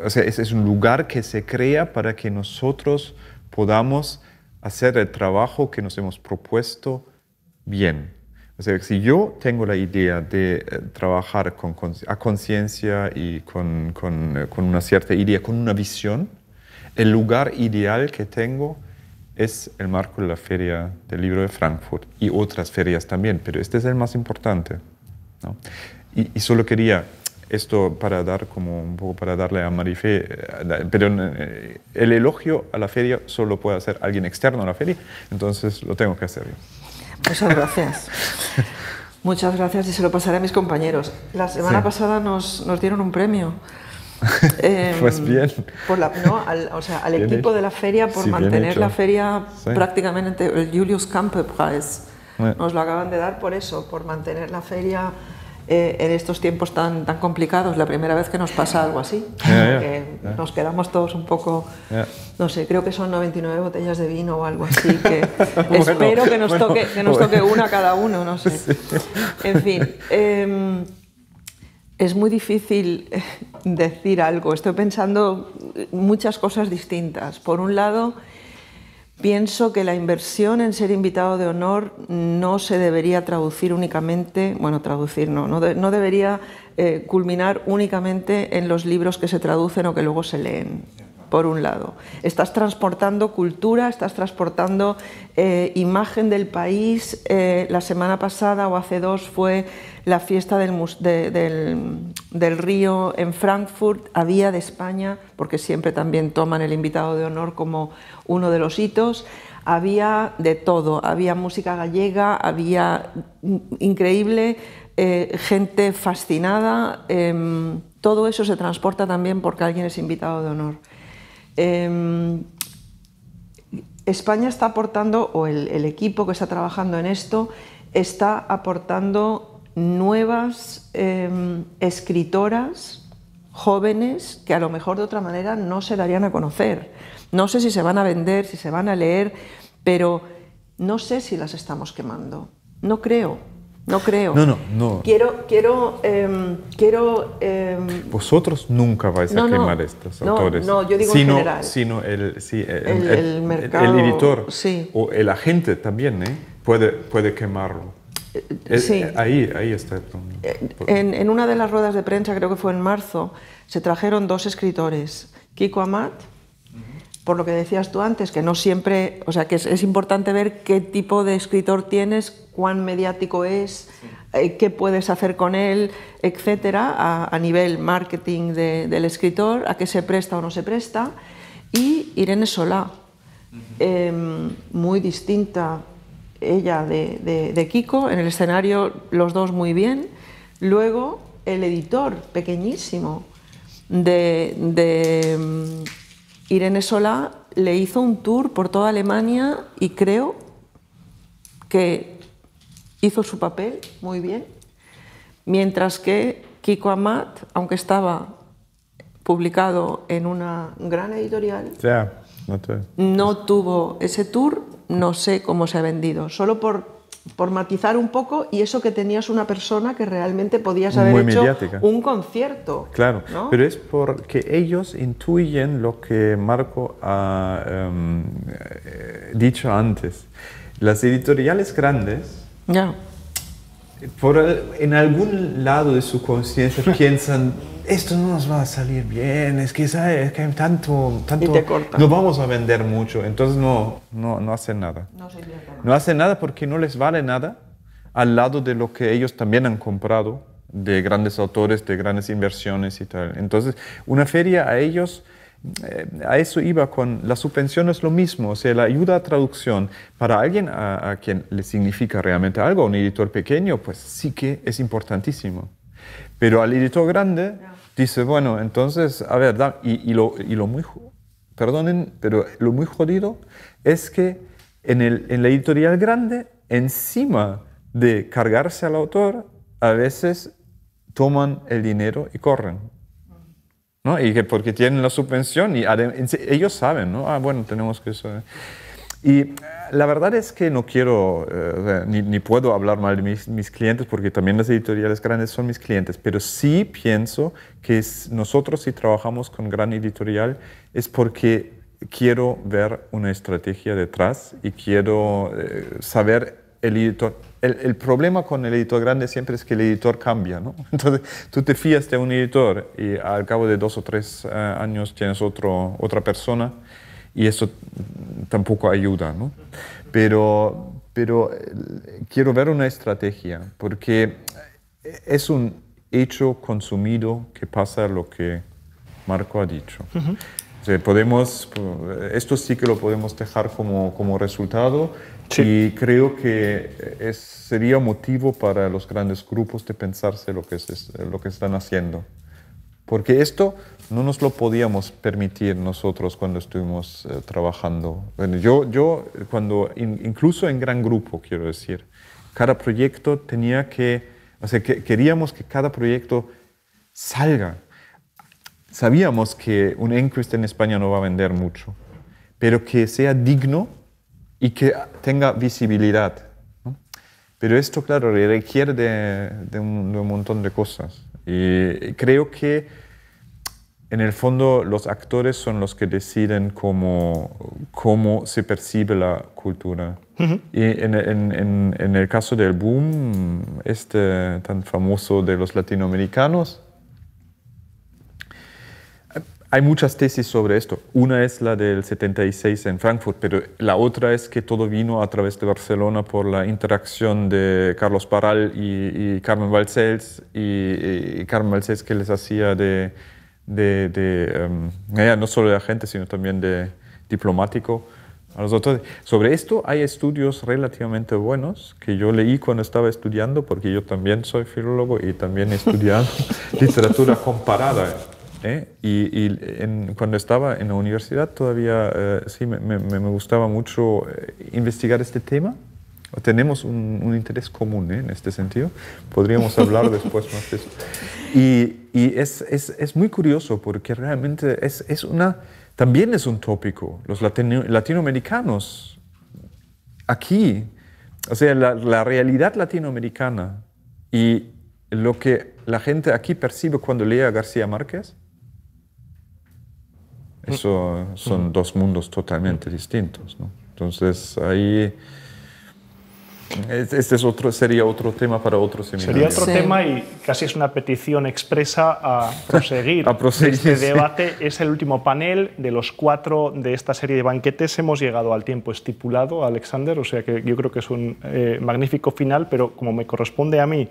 [SPEAKER 4] sea, es un lugar que se crea para que nosotros podamos hacer el trabajo que nos hemos propuesto bien. O sea, si yo tengo la idea de trabajar a conciencia y con una cierta idea, con una visión, el lugar ideal que tengo es el marco de la Feria del Libro de Frankfurt y otras ferias también, pero este es el más importante, ¿no? Y solo quería esto para dar como un poco para darle a Marifé, pero el elogio a la feria solo puede hacer alguien externo a la feria, entonces lo tengo que hacer yo.
[SPEAKER 3] Muchas gracias. Muchas gracias y se lo pasaré a mis compañeros. La semana pasada nos dieron un premio.
[SPEAKER 4] Pues bien.
[SPEAKER 3] Al equipo de la feria por mantener la feria prácticamente, el Julius Campe-Preis. Nos lo acaban de dar por eso, por mantener la feria en estos tiempos tan complicados. La primera vez que nos pasa algo así. Nos quedamos todos un poco, no sé, creo que son 99 botellas de vino o algo así, que espero que nos toque una a cada uno, no sé. Sí. En fin, es muy difícil decir algo. Estoy pensando muchas cosas distintas. Por un lado, pienso que la inversión en ser invitado de honor no se debería traducir únicamente, bueno, traducir no debería culminar únicamente en los libros que se traducen o que luego se leen. Por un lado, estás transportando cultura, estás transportando imagen del país. La semana pasada o hace 2 fue la fiesta del río en Frankfurt. Había de España, porque siempre también toman el invitado de honor como uno de los hitos. Había de todo, había música gallega, había increíble, gente fascinada. Todo eso se transporta también porque alguien es invitado de honor. España está aportando, o el equipo que está trabajando en esto, está aportando nuevas escritoras jóvenes que a lo mejor de otra manera no se darían a conocer. No sé si se van a vender, si se van a leer, pero no sé si las estamos quemando. No creo. No creo.
[SPEAKER 4] No.
[SPEAKER 3] Quiero
[SPEAKER 4] Vosotros nunca vais a quemar estos autores.
[SPEAKER 3] No, yo digo en general.
[SPEAKER 4] Sino el
[SPEAKER 3] mercado,
[SPEAKER 4] el editor
[SPEAKER 3] sí.
[SPEAKER 4] O el agente también puede quemarlo.
[SPEAKER 3] Sí.
[SPEAKER 4] Ahí está el problema.
[SPEAKER 3] En una de las ruedas de prensa, creo que fue en marzo, se trajeron 2 escritores. Kiko Amat, por lo que decías tú antes, que no siempre, o sea, que es importante ver qué tipo de escritor tienes, cuán mediático es, qué puedes hacer con él, etcétera, a nivel marketing del escritor, a qué se presta o no se presta. Y Irene Solá, muy distinta ella de Kiko, en el escenario los dos muy bien. Luego el editor pequeñísimo de Irene Solá le hizo un tour por toda Alemania y creo que hizo su papel muy bien, mientras que Kiko Amat, aunque estaba publicado en una gran editorial, no tuvo ese tour. No sé cómo se ha vendido, solo por por matizar un poco, y eso que tenías una persona que realmente podías haber
[SPEAKER 4] Muy
[SPEAKER 3] hecho
[SPEAKER 4] mediática.
[SPEAKER 3] un concierto.
[SPEAKER 4] Claro,
[SPEAKER 3] ¿no?
[SPEAKER 4] pero es porque ellos intuyen lo que Marco ha dicho antes. Las editoriales grandes,
[SPEAKER 3] Ya.
[SPEAKER 4] en algún lado de su conciencia piensan, esto no nos va a salir bien, es que ¿sabes? Que hay tanto
[SPEAKER 3] Y te cortan.
[SPEAKER 4] no vamos a vender mucho, entonces no hacen nada. No hacen nada porque no les vale nada al lado de lo que ellos también han comprado de grandes autores, de grandes inversiones y tal. Entonces, una feria a ellos, a eso iba con la subvención, es lo mismo, o sea, la ayuda a traducción para alguien a quien le significa realmente algo, un editor pequeño, pues sí que es importantísimo. Pero al editor grande dice, bueno, entonces, a ver, y lo muy, perdonen, pero lo muy jodido es que en la editorial grande, encima de cargarse al autor, a veces toman el dinero y corren. ¿No? Y que porque tienen la subvención y ellos saben, ¿no? Bueno, tenemos que saber. Y la verdad es que no quiero, ni puedo hablar mal de mis clientes, porque también las editoriales grandes son mis clientes, pero sí pienso que nosotros, si trabajamos con gran editorial, es porque quiero ver una estrategia detrás y quiero saber el editor. El problema con el editor grande siempre es que el editor cambia, ¿no? Entonces, tú te fías de un editor y al cabo de 2 o 3 años tienes otra persona y eso tampoco ayuda, ¿no? Pero quiero ver una estrategia porque es un hecho consumido que pasa lo que Marco ha dicho. Uh-huh. O sea, esto sí que lo podemos dejar como resultado. Sí. Y creo que sería motivo para los grandes grupos de pensarse lo que están haciendo. Porque esto no nos lo podíamos permitir nosotros cuando estuvimos trabajando. Bueno, yo cuando, incluso en gran grupo, quiero decir, cada proyecto queríamos que cada proyecto salga. Sabíamos que un Enquist en España no va a vender mucho, pero que sea digno y que tenga visibilidad, ¿no? Pero esto, claro, requiere de un montón de cosas. Y creo que, en el fondo, los actores son los que deciden cómo se percibe la cultura. Uh-huh. Y en el caso del boom, tan famoso de los latinoamericanos, hay muchas tesis sobre esto. Una es la del 76 en Frankfurt, pero la otra es que todo vino a través de Barcelona por la interacción de Carlos Parral y Carmen Balcells, y Carmen Balcells que les hacía no solo de agente, sino también de diplomático a los otros. Sobre esto hay estudios relativamente buenos que yo leí cuando estaba estudiando, porque yo también soy filólogo y también he estudiado literatura comparada. Cuando estaba en la universidad todavía sí me gustaba mucho investigar este tema. Tenemos un interés común en este sentido. Podríamos hablar después más de eso. Y es muy curioso porque realmente también es un tópico. Los latinoamericanos aquí, o sea, la realidad latinoamericana y lo que la gente aquí percibe cuando lee a García Márquez, eso son dos mundos totalmente distintos, ¿no? Entonces, ahí sería otro tema para otro seminario.
[SPEAKER 2] Sería otro tema y casi es una petición expresa a proseguir. Este debate es el último panel de los 4 de esta serie de banquetes. Hemos llegado al tiempo estipulado, Alexander, o sea que yo creo que es un magnífico final, pero como me corresponde a mí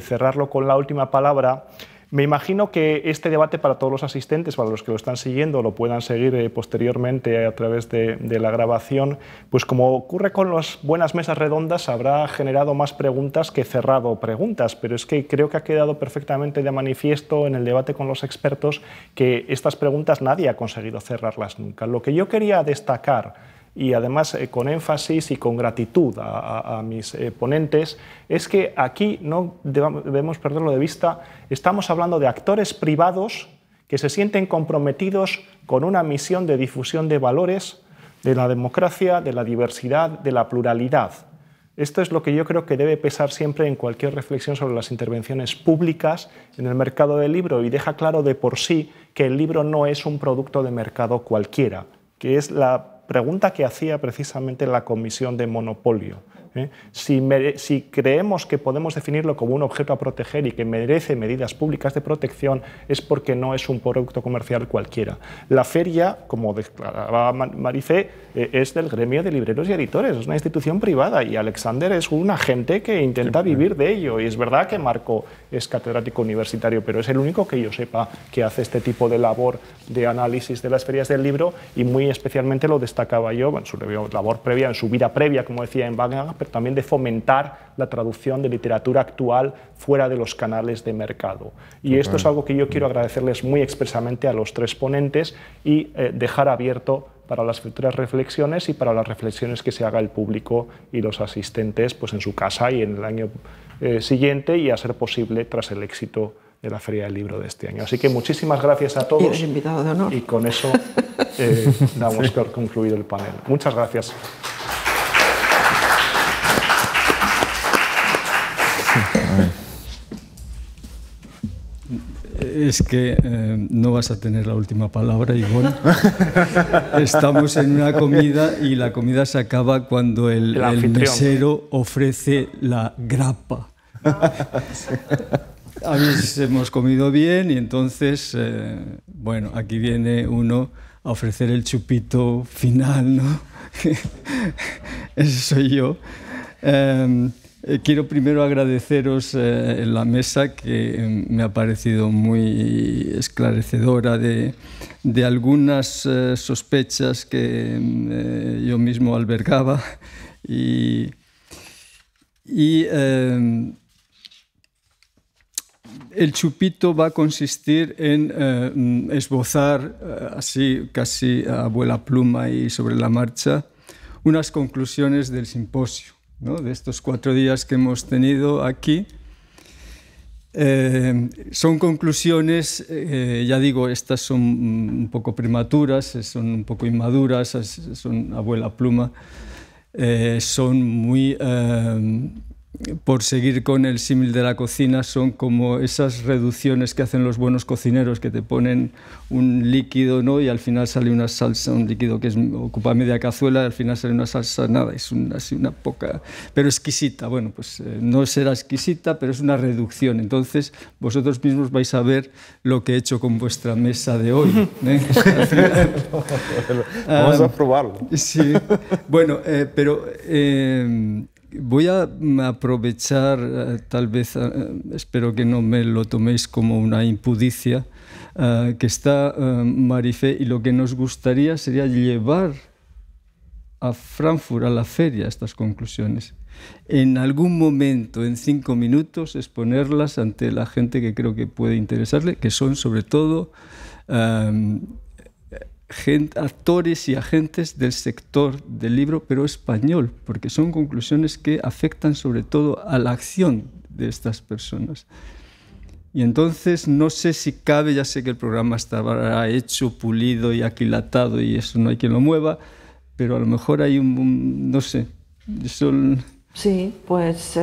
[SPEAKER 2] cerrarlo con la última palabra, me imagino que este debate para todos los asistentes, para los que lo están siguiendo, lo puedan seguir posteriormente a través de la grabación, pues como ocurre con las buenas mesas redondas, habrá generado más preguntas que cerrado preguntas, pero es que creo que ha quedado perfectamente de manifiesto en el debate con los expertos que estas preguntas nadie ha conseguido cerrarlas nunca. Lo que yo quería destacar, y además con énfasis y con gratitud a mis ponentes, es que aquí no debemos perderlo de vista. Estamos hablando de actores privados que se sienten comprometidos con una misión de difusión de valores, de la democracia, de la diversidad, de la pluralidad. Esto es lo que yo creo que debe pesar siempre en cualquier reflexión sobre las intervenciones públicas en el mercado del libro, y deja claro de por sí que el libro no es un producto de mercado cualquiera, que es la pregunta que hacía precisamente la Comisión de Monopolio. Si creemos que podemos definirlo como un objeto a proteger y que merece medidas públicas de protección, es porque no es un producto comercial cualquiera. La feria, como declaraba Marifé, es del gremio de libreros y editores, es una institución privada, y Alexander es un agente que intenta vivir de ello. Y es verdad que Marco es catedrático universitario, pero es el único que yo sepa que hace este tipo de labor de análisis de las ferias del libro, y muy especialmente lo destacaba yo en su labor previa, en su vida previa, como decía, en Wageningen, pero también de fomentar la traducción de literatura actual fuera de los canales de mercado. Y esto es algo que yo quiero agradecerles muy expresamente a los tres ponentes y dejar abierto para las futuras reflexiones y para las reflexiones que se haga el público y los asistentes, pues en su casa y en el año siguiente, y a ser posible tras el éxito de la Feria del Libro de este año. Así que muchísimas gracias a todos.
[SPEAKER 3] Y el invitado de honor.
[SPEAKER 2] Y con eso damos por concluido el panel. Muchas gracias.
[SPEAKER 1] Es que no vas a tener la última palabra, Ivonne. Estamos en una comida y la comida se acaba cuando el mesero ofrece la grappa. A veces hemos comido bien y entonces, bueno, aquí viene uno a ofrecer el chupito final, ¿no? Ese soy yo. Quiero primero agradeceros la mesa, que me ha parecido muy esclarecedora de algunas sospechas que yo mismo albergaba, y el chupito va a consistir en esbozar así casi a vuela pluma y sobre la marcha unas conclusiones del simposio, ¿no? De estos 4 días que hemos tenido aquí. Son conclusiones, ya digo, estas son un poco prematuras, son un poco inmaduras, son a vuela pluma, son muy, por seguir con el símil de la cocina, son como esas reducciones que hacen los buenos cocineros, que te ponen un líquido, ¿no? Y al final sale una salsa, un líquido que ocupa media cazuela, y al final sale una salsa, nada, es así una poca, pero exquisita. Bueno, pues no será exquisita, pero es una reducción. Entonces vosotros mismos vais a ver lo que he hecho con vuestra mesa de hoy, ¿eh?
[SPEAKER 4] Vamos a probarlo.
[SPEAKER 1] Sí, bueno, pero voy a aprovechar, tal vez, espero que no me lo toméis como una impudicia, que está Marifé, y lo que nos gustaría sería llevar a Frankfurt, a la feria, estas conclusiones. En algún momento, en 5 minutos, exponerlas ante la gente que creo que puede interesarle, que son sobre todo actores y agentes del sector del libro, pero español, porque son conclusiones que afectan sobre todo a la acción de estas personas. Y entonces no sé si cabe, ya sé que el programa estará hecho, pulido y aquilatado, y eso no hay quien lo mueva, pero a lo mejor hay no sé.
[SPEAKER 3] Sí, pues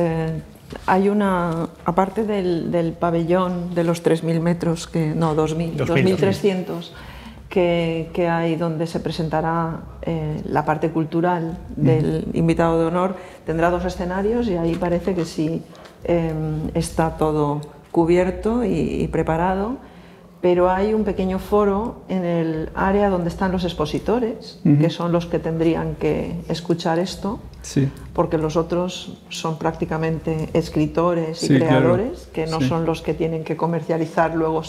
[SPEAKER 3] hay una, aparte del pabellón de los 3.000 metros, 2.300, que hay donde se presentará la parte cultural del invitado de honor, tendrá 2 escenarios, y ahí parece que sí está todo cubierto y preparado, pero hay un pequeño foro en el área donde están los expositores, que son los que tendrían que escuchar esto,
[SPEAKER 1] sí,
[SPEAKER 3] porque los otros son prácticamente escritores y
[SPEAKER 1] sí,
[SPEAKER 3] creadores,
[SPEAKER 1] claro,
[SPEAKER 3] que no
[SPEAKER 1] sí,
[SPEAKER 3] son los que tienen que comercializar luego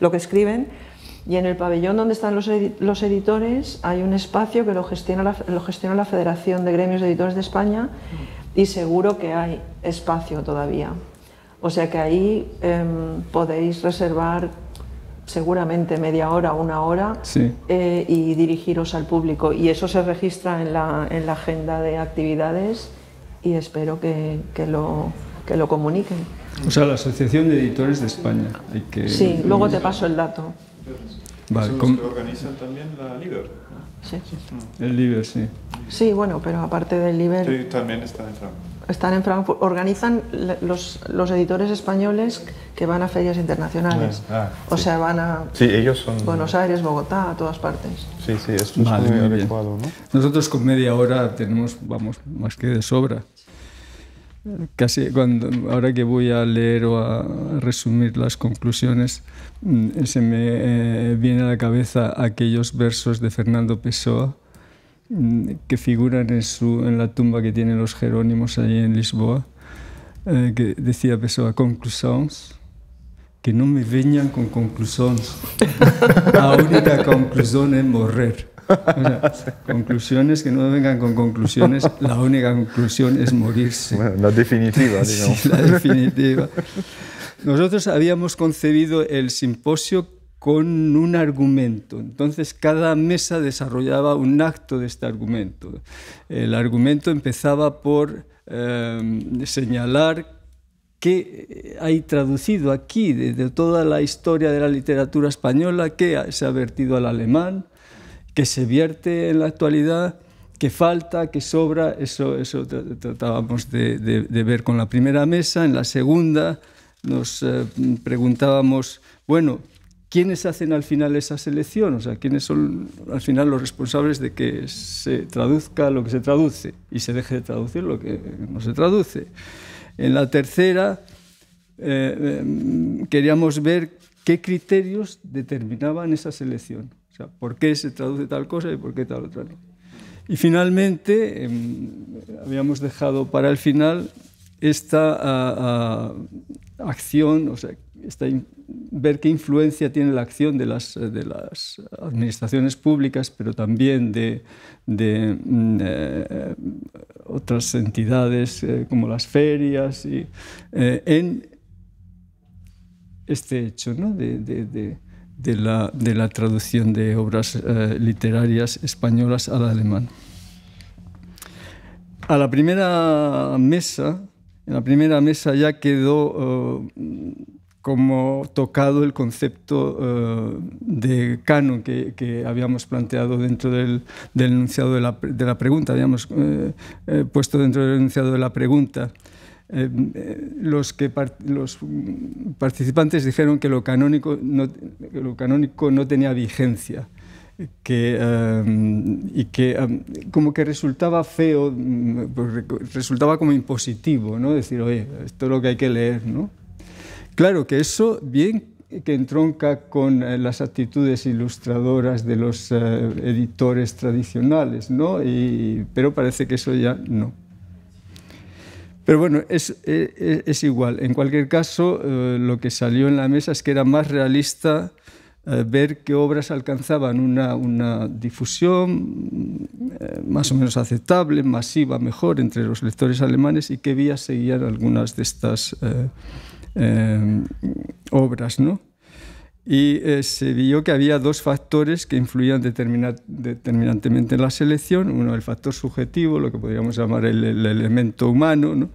[SPEAKER 3] lo que escriben. Y en el pabellón donde están los editores hay un espacio que lo gestiona la Federación de Gremios de Editores de España, y seguro que hay espacio todavía. O sea que ahí podéis reservar seguramente media hora, 1 hora,
[SPEAKER 1] sí,
[SPEAKER 3] y dirigiros al público. Y eso se registra en la agenda de actividades, y espero que lo comuniquen.
[SPEAKER 1] O sea, la Asociación de Editores de España.
[SPEAKER 3] Sí, luego te paso el dato.
[SPEAKER 1] Vale,
[SPEAKER 4] ¿Son los que organizan también la Liber?
[SPEAKER 3] Sí.
[SPEAKER 1] el Liber, sí.
[SPEAKER 3] Sí, bueno, pero aparte del Liber,
[SPEAKER 4] Sí, también están en Frankfurt.
[SPEAKER 3] están en Frankfurt, organizan los editores españoles que van a ferias internacionales. O
[SPEAKER 4] sí.
[SPEAKER 3] sea, van a
[SPEAKER 4] Sí, ellos son...
[SPEAKER 3] Buenos Aires, Bogotá, a todas partes.
[SPEAKER 4] Sí, sí, esto
[SPEAKER 1] Vale,
[SPEAKER 4] es muy
[SPEAKER 1] muy bien.
[SPEAKER 4] adecuado, ¿no?
[SPEAKER 1] Nosotros con media hora tenemos, vamos, más que de sobra. Casi ahora que voy a leer o a resumir las conclusiones, se me viene a la cabeza aquellos versos de Fernando Pessoa que figuran en la tumba que tienen los jerónimos allí en Lisboa, que decía Pessoa: conclusões, que no me veñan con conclusiones. La única conclusión es morrer. O sea, conclusiones, que no me vengan con conclusiones. La única conclusión es morirse.
[SPEAKER 4] Bueno, la definitiva, digamos.
[SPEAKER 1] Sí, la definitiva. Nosotros habíamos concebido el simposio con un argumento. Entonces, cada mesa desarrollaba un acto de este argumento. El argumento empezaba por señalar qué hay traducido aquí de toda la historia de la literatura española, qué se ha vertido al alemán, qué se vierte en la actualidad, qué falta, qué sobra. Eso tratábamos de ver con la primera mesa. En la segunda nos preguntábamos, bueno, ¿quiénes hacen al final esa selección? O sea, ¿quiénes son al final los responsables de que se traduzca lo que se traduce y se deje de traducir lo que no se traduce? En la tercera queríamos ver qué criterios determinaban esa selección. O sea, ¿por qué se traduce tal cosa y por qué tal otra no? Y finalmente habíamos dejado para el final esta acción, o sea, ver qué influencia tiene la acción de las administraciones públicas, pero también de otras entidades como las ferias, en este hecho, ¿no? de la traducción de obras literarias españolas al alemán. En la primera mesa ya quedó como tocado el concepto de canon que habíamos planteado dentro del enunciado de la pregunta, habíamos puesto dentro del enunciado de la pregunta. Los participantes dijeron que lo canónico no tenía vigencia, y que como que resultaba feo, resultaba como impositivo, ¿no? Decir, oye, esto es lo que hay que leer, ¿no? Claro que eso bien que entronca con las actitudes ilustradoras de los editores tradicionales, ¿no? Pero parece que eso ya no. Pero bueno, es igual. En cualquier caso, lo que salió en la mesa es que era más realista ver qué obras alcanzaban una difusión más o menos aceptable, masiva, mejor entre los lectores alemanes, y qué vías seguían algunas de estas obras, ¿no? Y se vio que había dos factores que influían determinantemente en la selección. Uno, el factor subjetivo, lo que podríamos llamar el elemento humano, ¿no?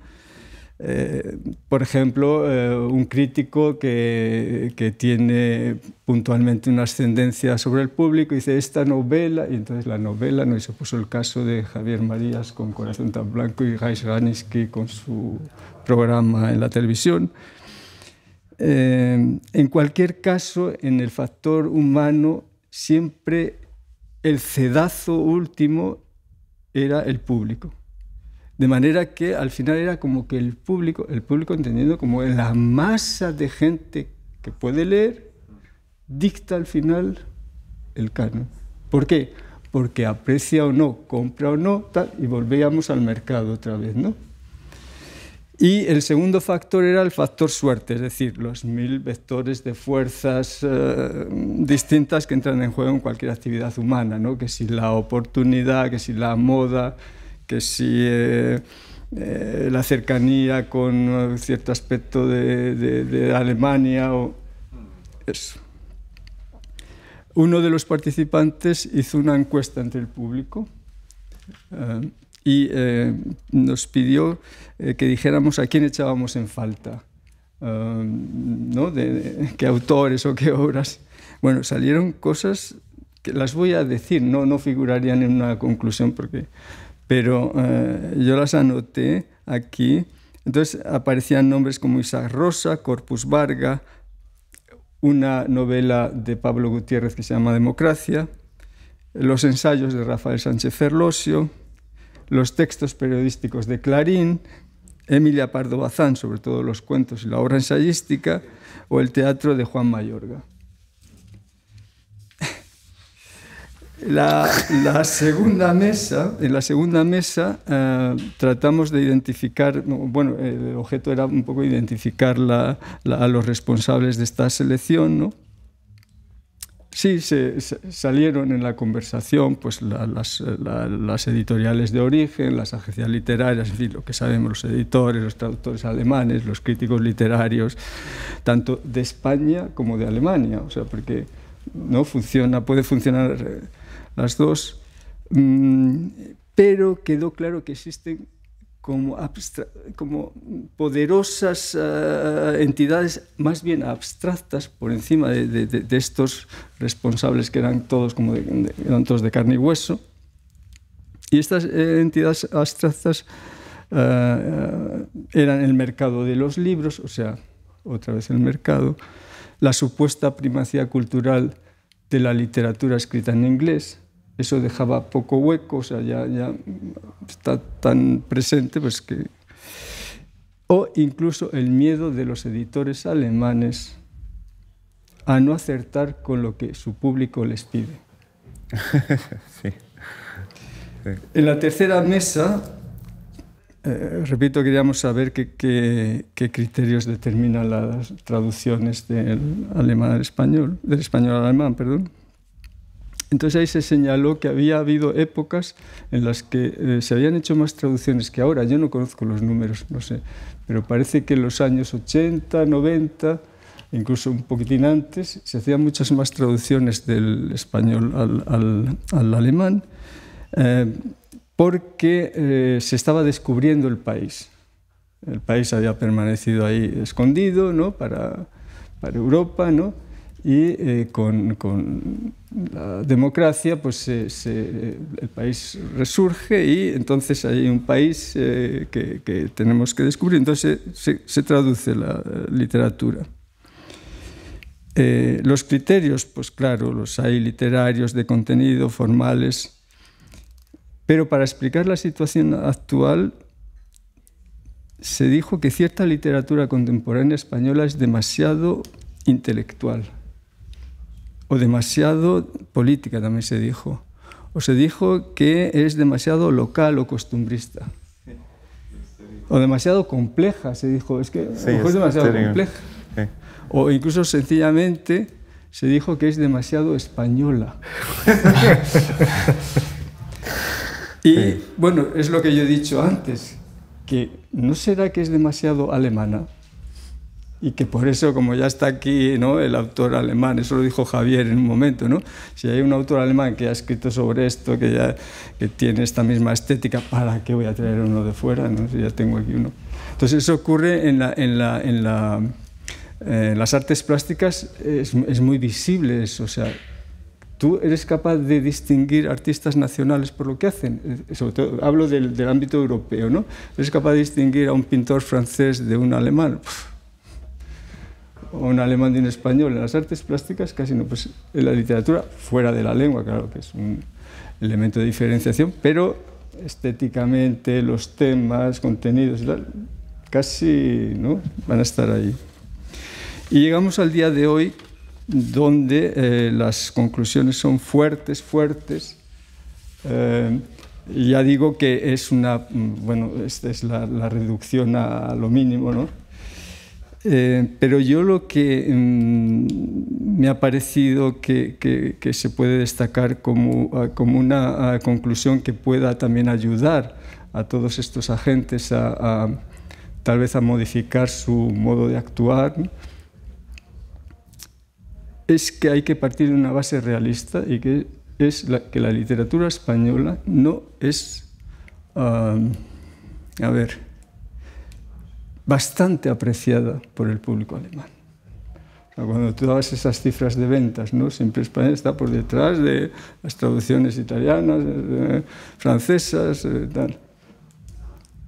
[SPEAKER 1] Por ejemplo, un crítico que tiene puntualmente una ascendencia sobre el público dice esta novela, y entonces la novela, ¿no? Y se puso el caso de Javier Marías con Corazón tan blanco y Gais Ganiski con su programa en la televisión. En cualquier caso, en el factor humano, siempre el cedazo último era el público. De manera que al final era como que el público entendiendo como la masa de gente que puede leer, dicta al final el canon. ¿Por qué? Porque aprecia o no, compra o no, tal, y volvíamos al mercado otra vez, ¿no? Y el segundo factor era el factor suerte, es decir, los 1000 vectores de fuerzas distintas que entran en juego en cualquier actividad humana, ¿no? Que si la oportunidad, que si la moda, que si la cercanía con cierto aspecto de Alemania o eso. Uno de los participantes hizo una encuesta entre el público y nos pidió que dijéramos a quién echábamos en falta, ¿no? ¿Qué autores o qué obras? Bueno, salieron cosas que las voy a decir, no figurarían en una conclusión, pero yo las anoté aquí. Entonces aparecían nombres como Isaac Rosa, Corpus Varga, una novela de Pablo Gutiérrez que se llama Democracia, los ensayos de Rafael Sánchez Ferlosio, los textos periodísticos de Clarín, Emilia Pardo Bazán, sobre todo los cuentos y la obra ensayística, o el teatro de Juan Mayorga. En la segunda mesa tratamos de identificar, bueno, el objeto era un poco identificar a los responsables de esta selección, ¿no? Sí, salieron en la conversación pues, las editoriales de origen, las agencias literarias, en fin, lo que sabemos, los editores, los traductores alemanes, los críticos literarios, tanto de España como de Alemania, o sea, porque no puede funcionar las dos, pero quedó claro que existen como poderosas entidades más bien abstractas por encima de estos responsables que eran todos de carne y hueso. Y estas entidades abstractas eran el mercado de los libros, o sea, otra vez el mercado, la supuesta primacía cultural de la literatura escrita en inglés. Eso dejaba poco hueco, o sea, ya está tan presente pues que... O incluso el miedo de los editores alemanes a no acertar con lo que su público les pide.
[SPEAKER 4] Sí. Sí.
[SPEAKER 1] En la tercera mesa, repito, queríamos saber qué criterios determinan las traducciones del alemán al español, del español al alemán, perdón. Entonces ahí se señaló que había habido épocas en las que se habían hecho más traducciones que ahora. Yo no conozco los números, no sé, pero parece que en los años 80, 90, incluso un poquitín antes, se hacían muchas más traducciones del español al alemán, porque se estaba descubriendo el país. El país había permanecido ahí escondido, ¿no? para Europa, ¿no? Y con la democracia pues el país resurge y entonces hay un país que tenemos que descubrir. Entonces se traduce la literatura. Los criterios, pues claro, los hay literarios, de contenido, formales, pero para explicar la situación actual se dijo que cierta literatura contemporánea española es demasiado intelectual. O demasiado política, también se dijo. O se dijo que es demasiado local o costumbrista. O demasiado compleja, se dijo. Es que
[SPEAKER 4] sí,
[SPEAKER 1] es demasiado
[SPEAKER 4] terrible.
[SPEAKER 1] compleja.
[SPEAKER 4] Sí.
[SPEAKER 1] O incluso sencillamente se dijo que es demasiado española. Y bueno, es lo que yo he dicho antes, que ¿no será que es demasiado alemana? Y que por eso, como ya está aquí, ¿no?, el autor alemán, eso lo dijo Javier en un momento, ¿no? Si hay un autor alemán que ha escrito sobre esto, que tiene esta misma estética, ¿para qué voy a traer uno de fuera, ¿no? Si ya tengo aquí uno. Entonces eso ocurre en las artes plásticas, es muy visible eso, o sea, tú eres capaz de distinguir artistas nacionales por lo que hacen, sobre todo hablo del ámbito europeo, ¿no? Eres capaz de distinguir a un pintor francés de un alemán, o un alemán de un español. En las artes plásticas casi no, pues en la literatura, fuera de la lengua, claro que es un elemento de diferenciación, pero estéticamente, los temas, contenidos, casi no van a estar ahí. Y llegamos al día de hoy, donde las conclusiones son fuertes. Y ya digo que es esta es la reducción a lo mínimo, ¿no? Pero yo lo que me ha parecido que se puede destacar como una conclusión que pueda también ayudar a todos estos agentes tal vez a modificar su modo de actuar, ¿no?, es que hay que partir de una base realista y que es que la literatura española no es, bastante apreciada por el público alemán. Cuando tú dabas esas cifras de ventas, ¿no? Siempre España está por detrás de las traducciones italianas, francesas, tal.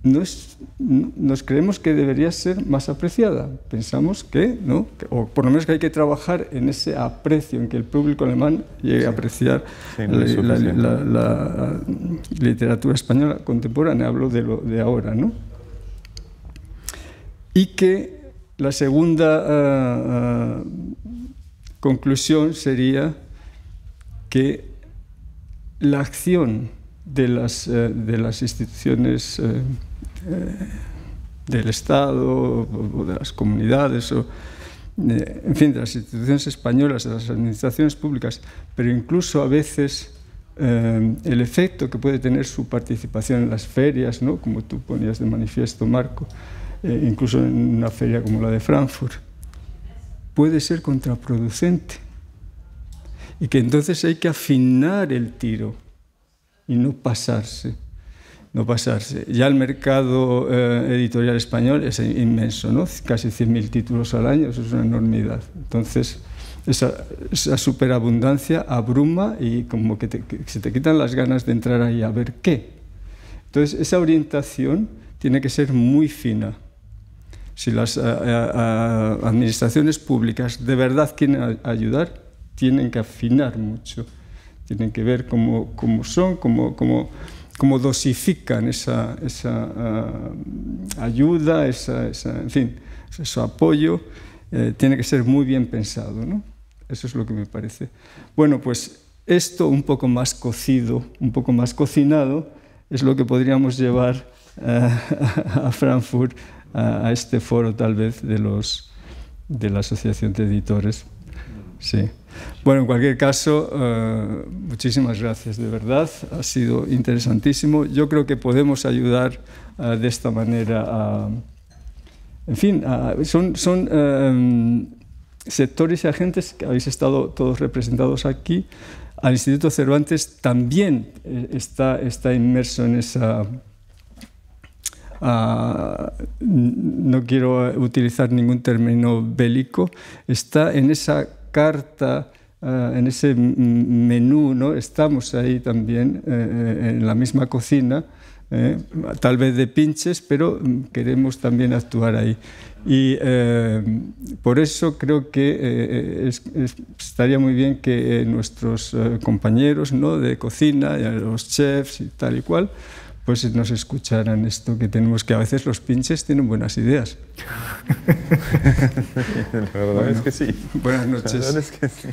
[SPEAKER 1] Nos creemos que debería ser más apreciada. Pensamos que, ¿no? O por lo menos que hay que trabajar en ese aprecio, en que el público alemán llegue a apreciar la literatura española contemporánea, hablo de ahora, ¿no? Y que la segunda conclusión sería que la acción de las instituciones del Estado o de las comunidades, en fin, de las instituciones españolas, de las administraciones públicas, pero incluso a veces el efecto que puede tener su participación en las ferias, ¿no? Como tú ponías de manifiesto, Marco, incluso en una feria como la de Frankfurt, puede ser contraproducente y que entonces hay que afinar el tiro y no pasarse. Ya el mercado editorial español es inmenso, ¿no? Casi 100.000 títulos al año, eso es una enormidad. Entonces, esa superabundancia abruma y como que se te quitan las ganas de entrar ahí a ver qué. Entonces, esa orientación tiene que ser muy fina. Si las administraciones públicas de verdad quieren ayudar, tienen que afinar mucho. Tienen que ver cómo son, cómo dosifican esa ayuda, en fin, ese apoyo. Tiene que ser muy bien pensado, ¿no? Eso es lo que me parece. Bueno, pues esto un poco más cocido, un poco más cocinado, es lo que podríamos llevar a Frankfurt, a este foro tal vez de la Asociación de Editores. Sí. Bueno, en cualquier caso, muchísimas gracias, de verdad, ha sido interesantísimo. Yo creo que podemos ayudar de esta manera en fin, son sectores y agentes que habéis estado todos representados aquí. Al Instituto Cervantes también está inmerso en esa... no quiero utilizar ningún término bélico, está en esa carta, en ese menú, ¿no? Estamos ahí también en la misma cocina, tal vez de pinches, pero queremos también actuar ahí. Y por eso creo que estaría muy bien que nuestros compañeros, ¿no? De cocina, los chefs y tal y cual, pues nos escucharan esto que tenemos, que a veces los pinches tienen buenas ideas.
[SPEAKER 4] La verdad es que sí.
[SPEAKER 1] Buenas noches.
[SPEAKER 4] La verdad es que sí.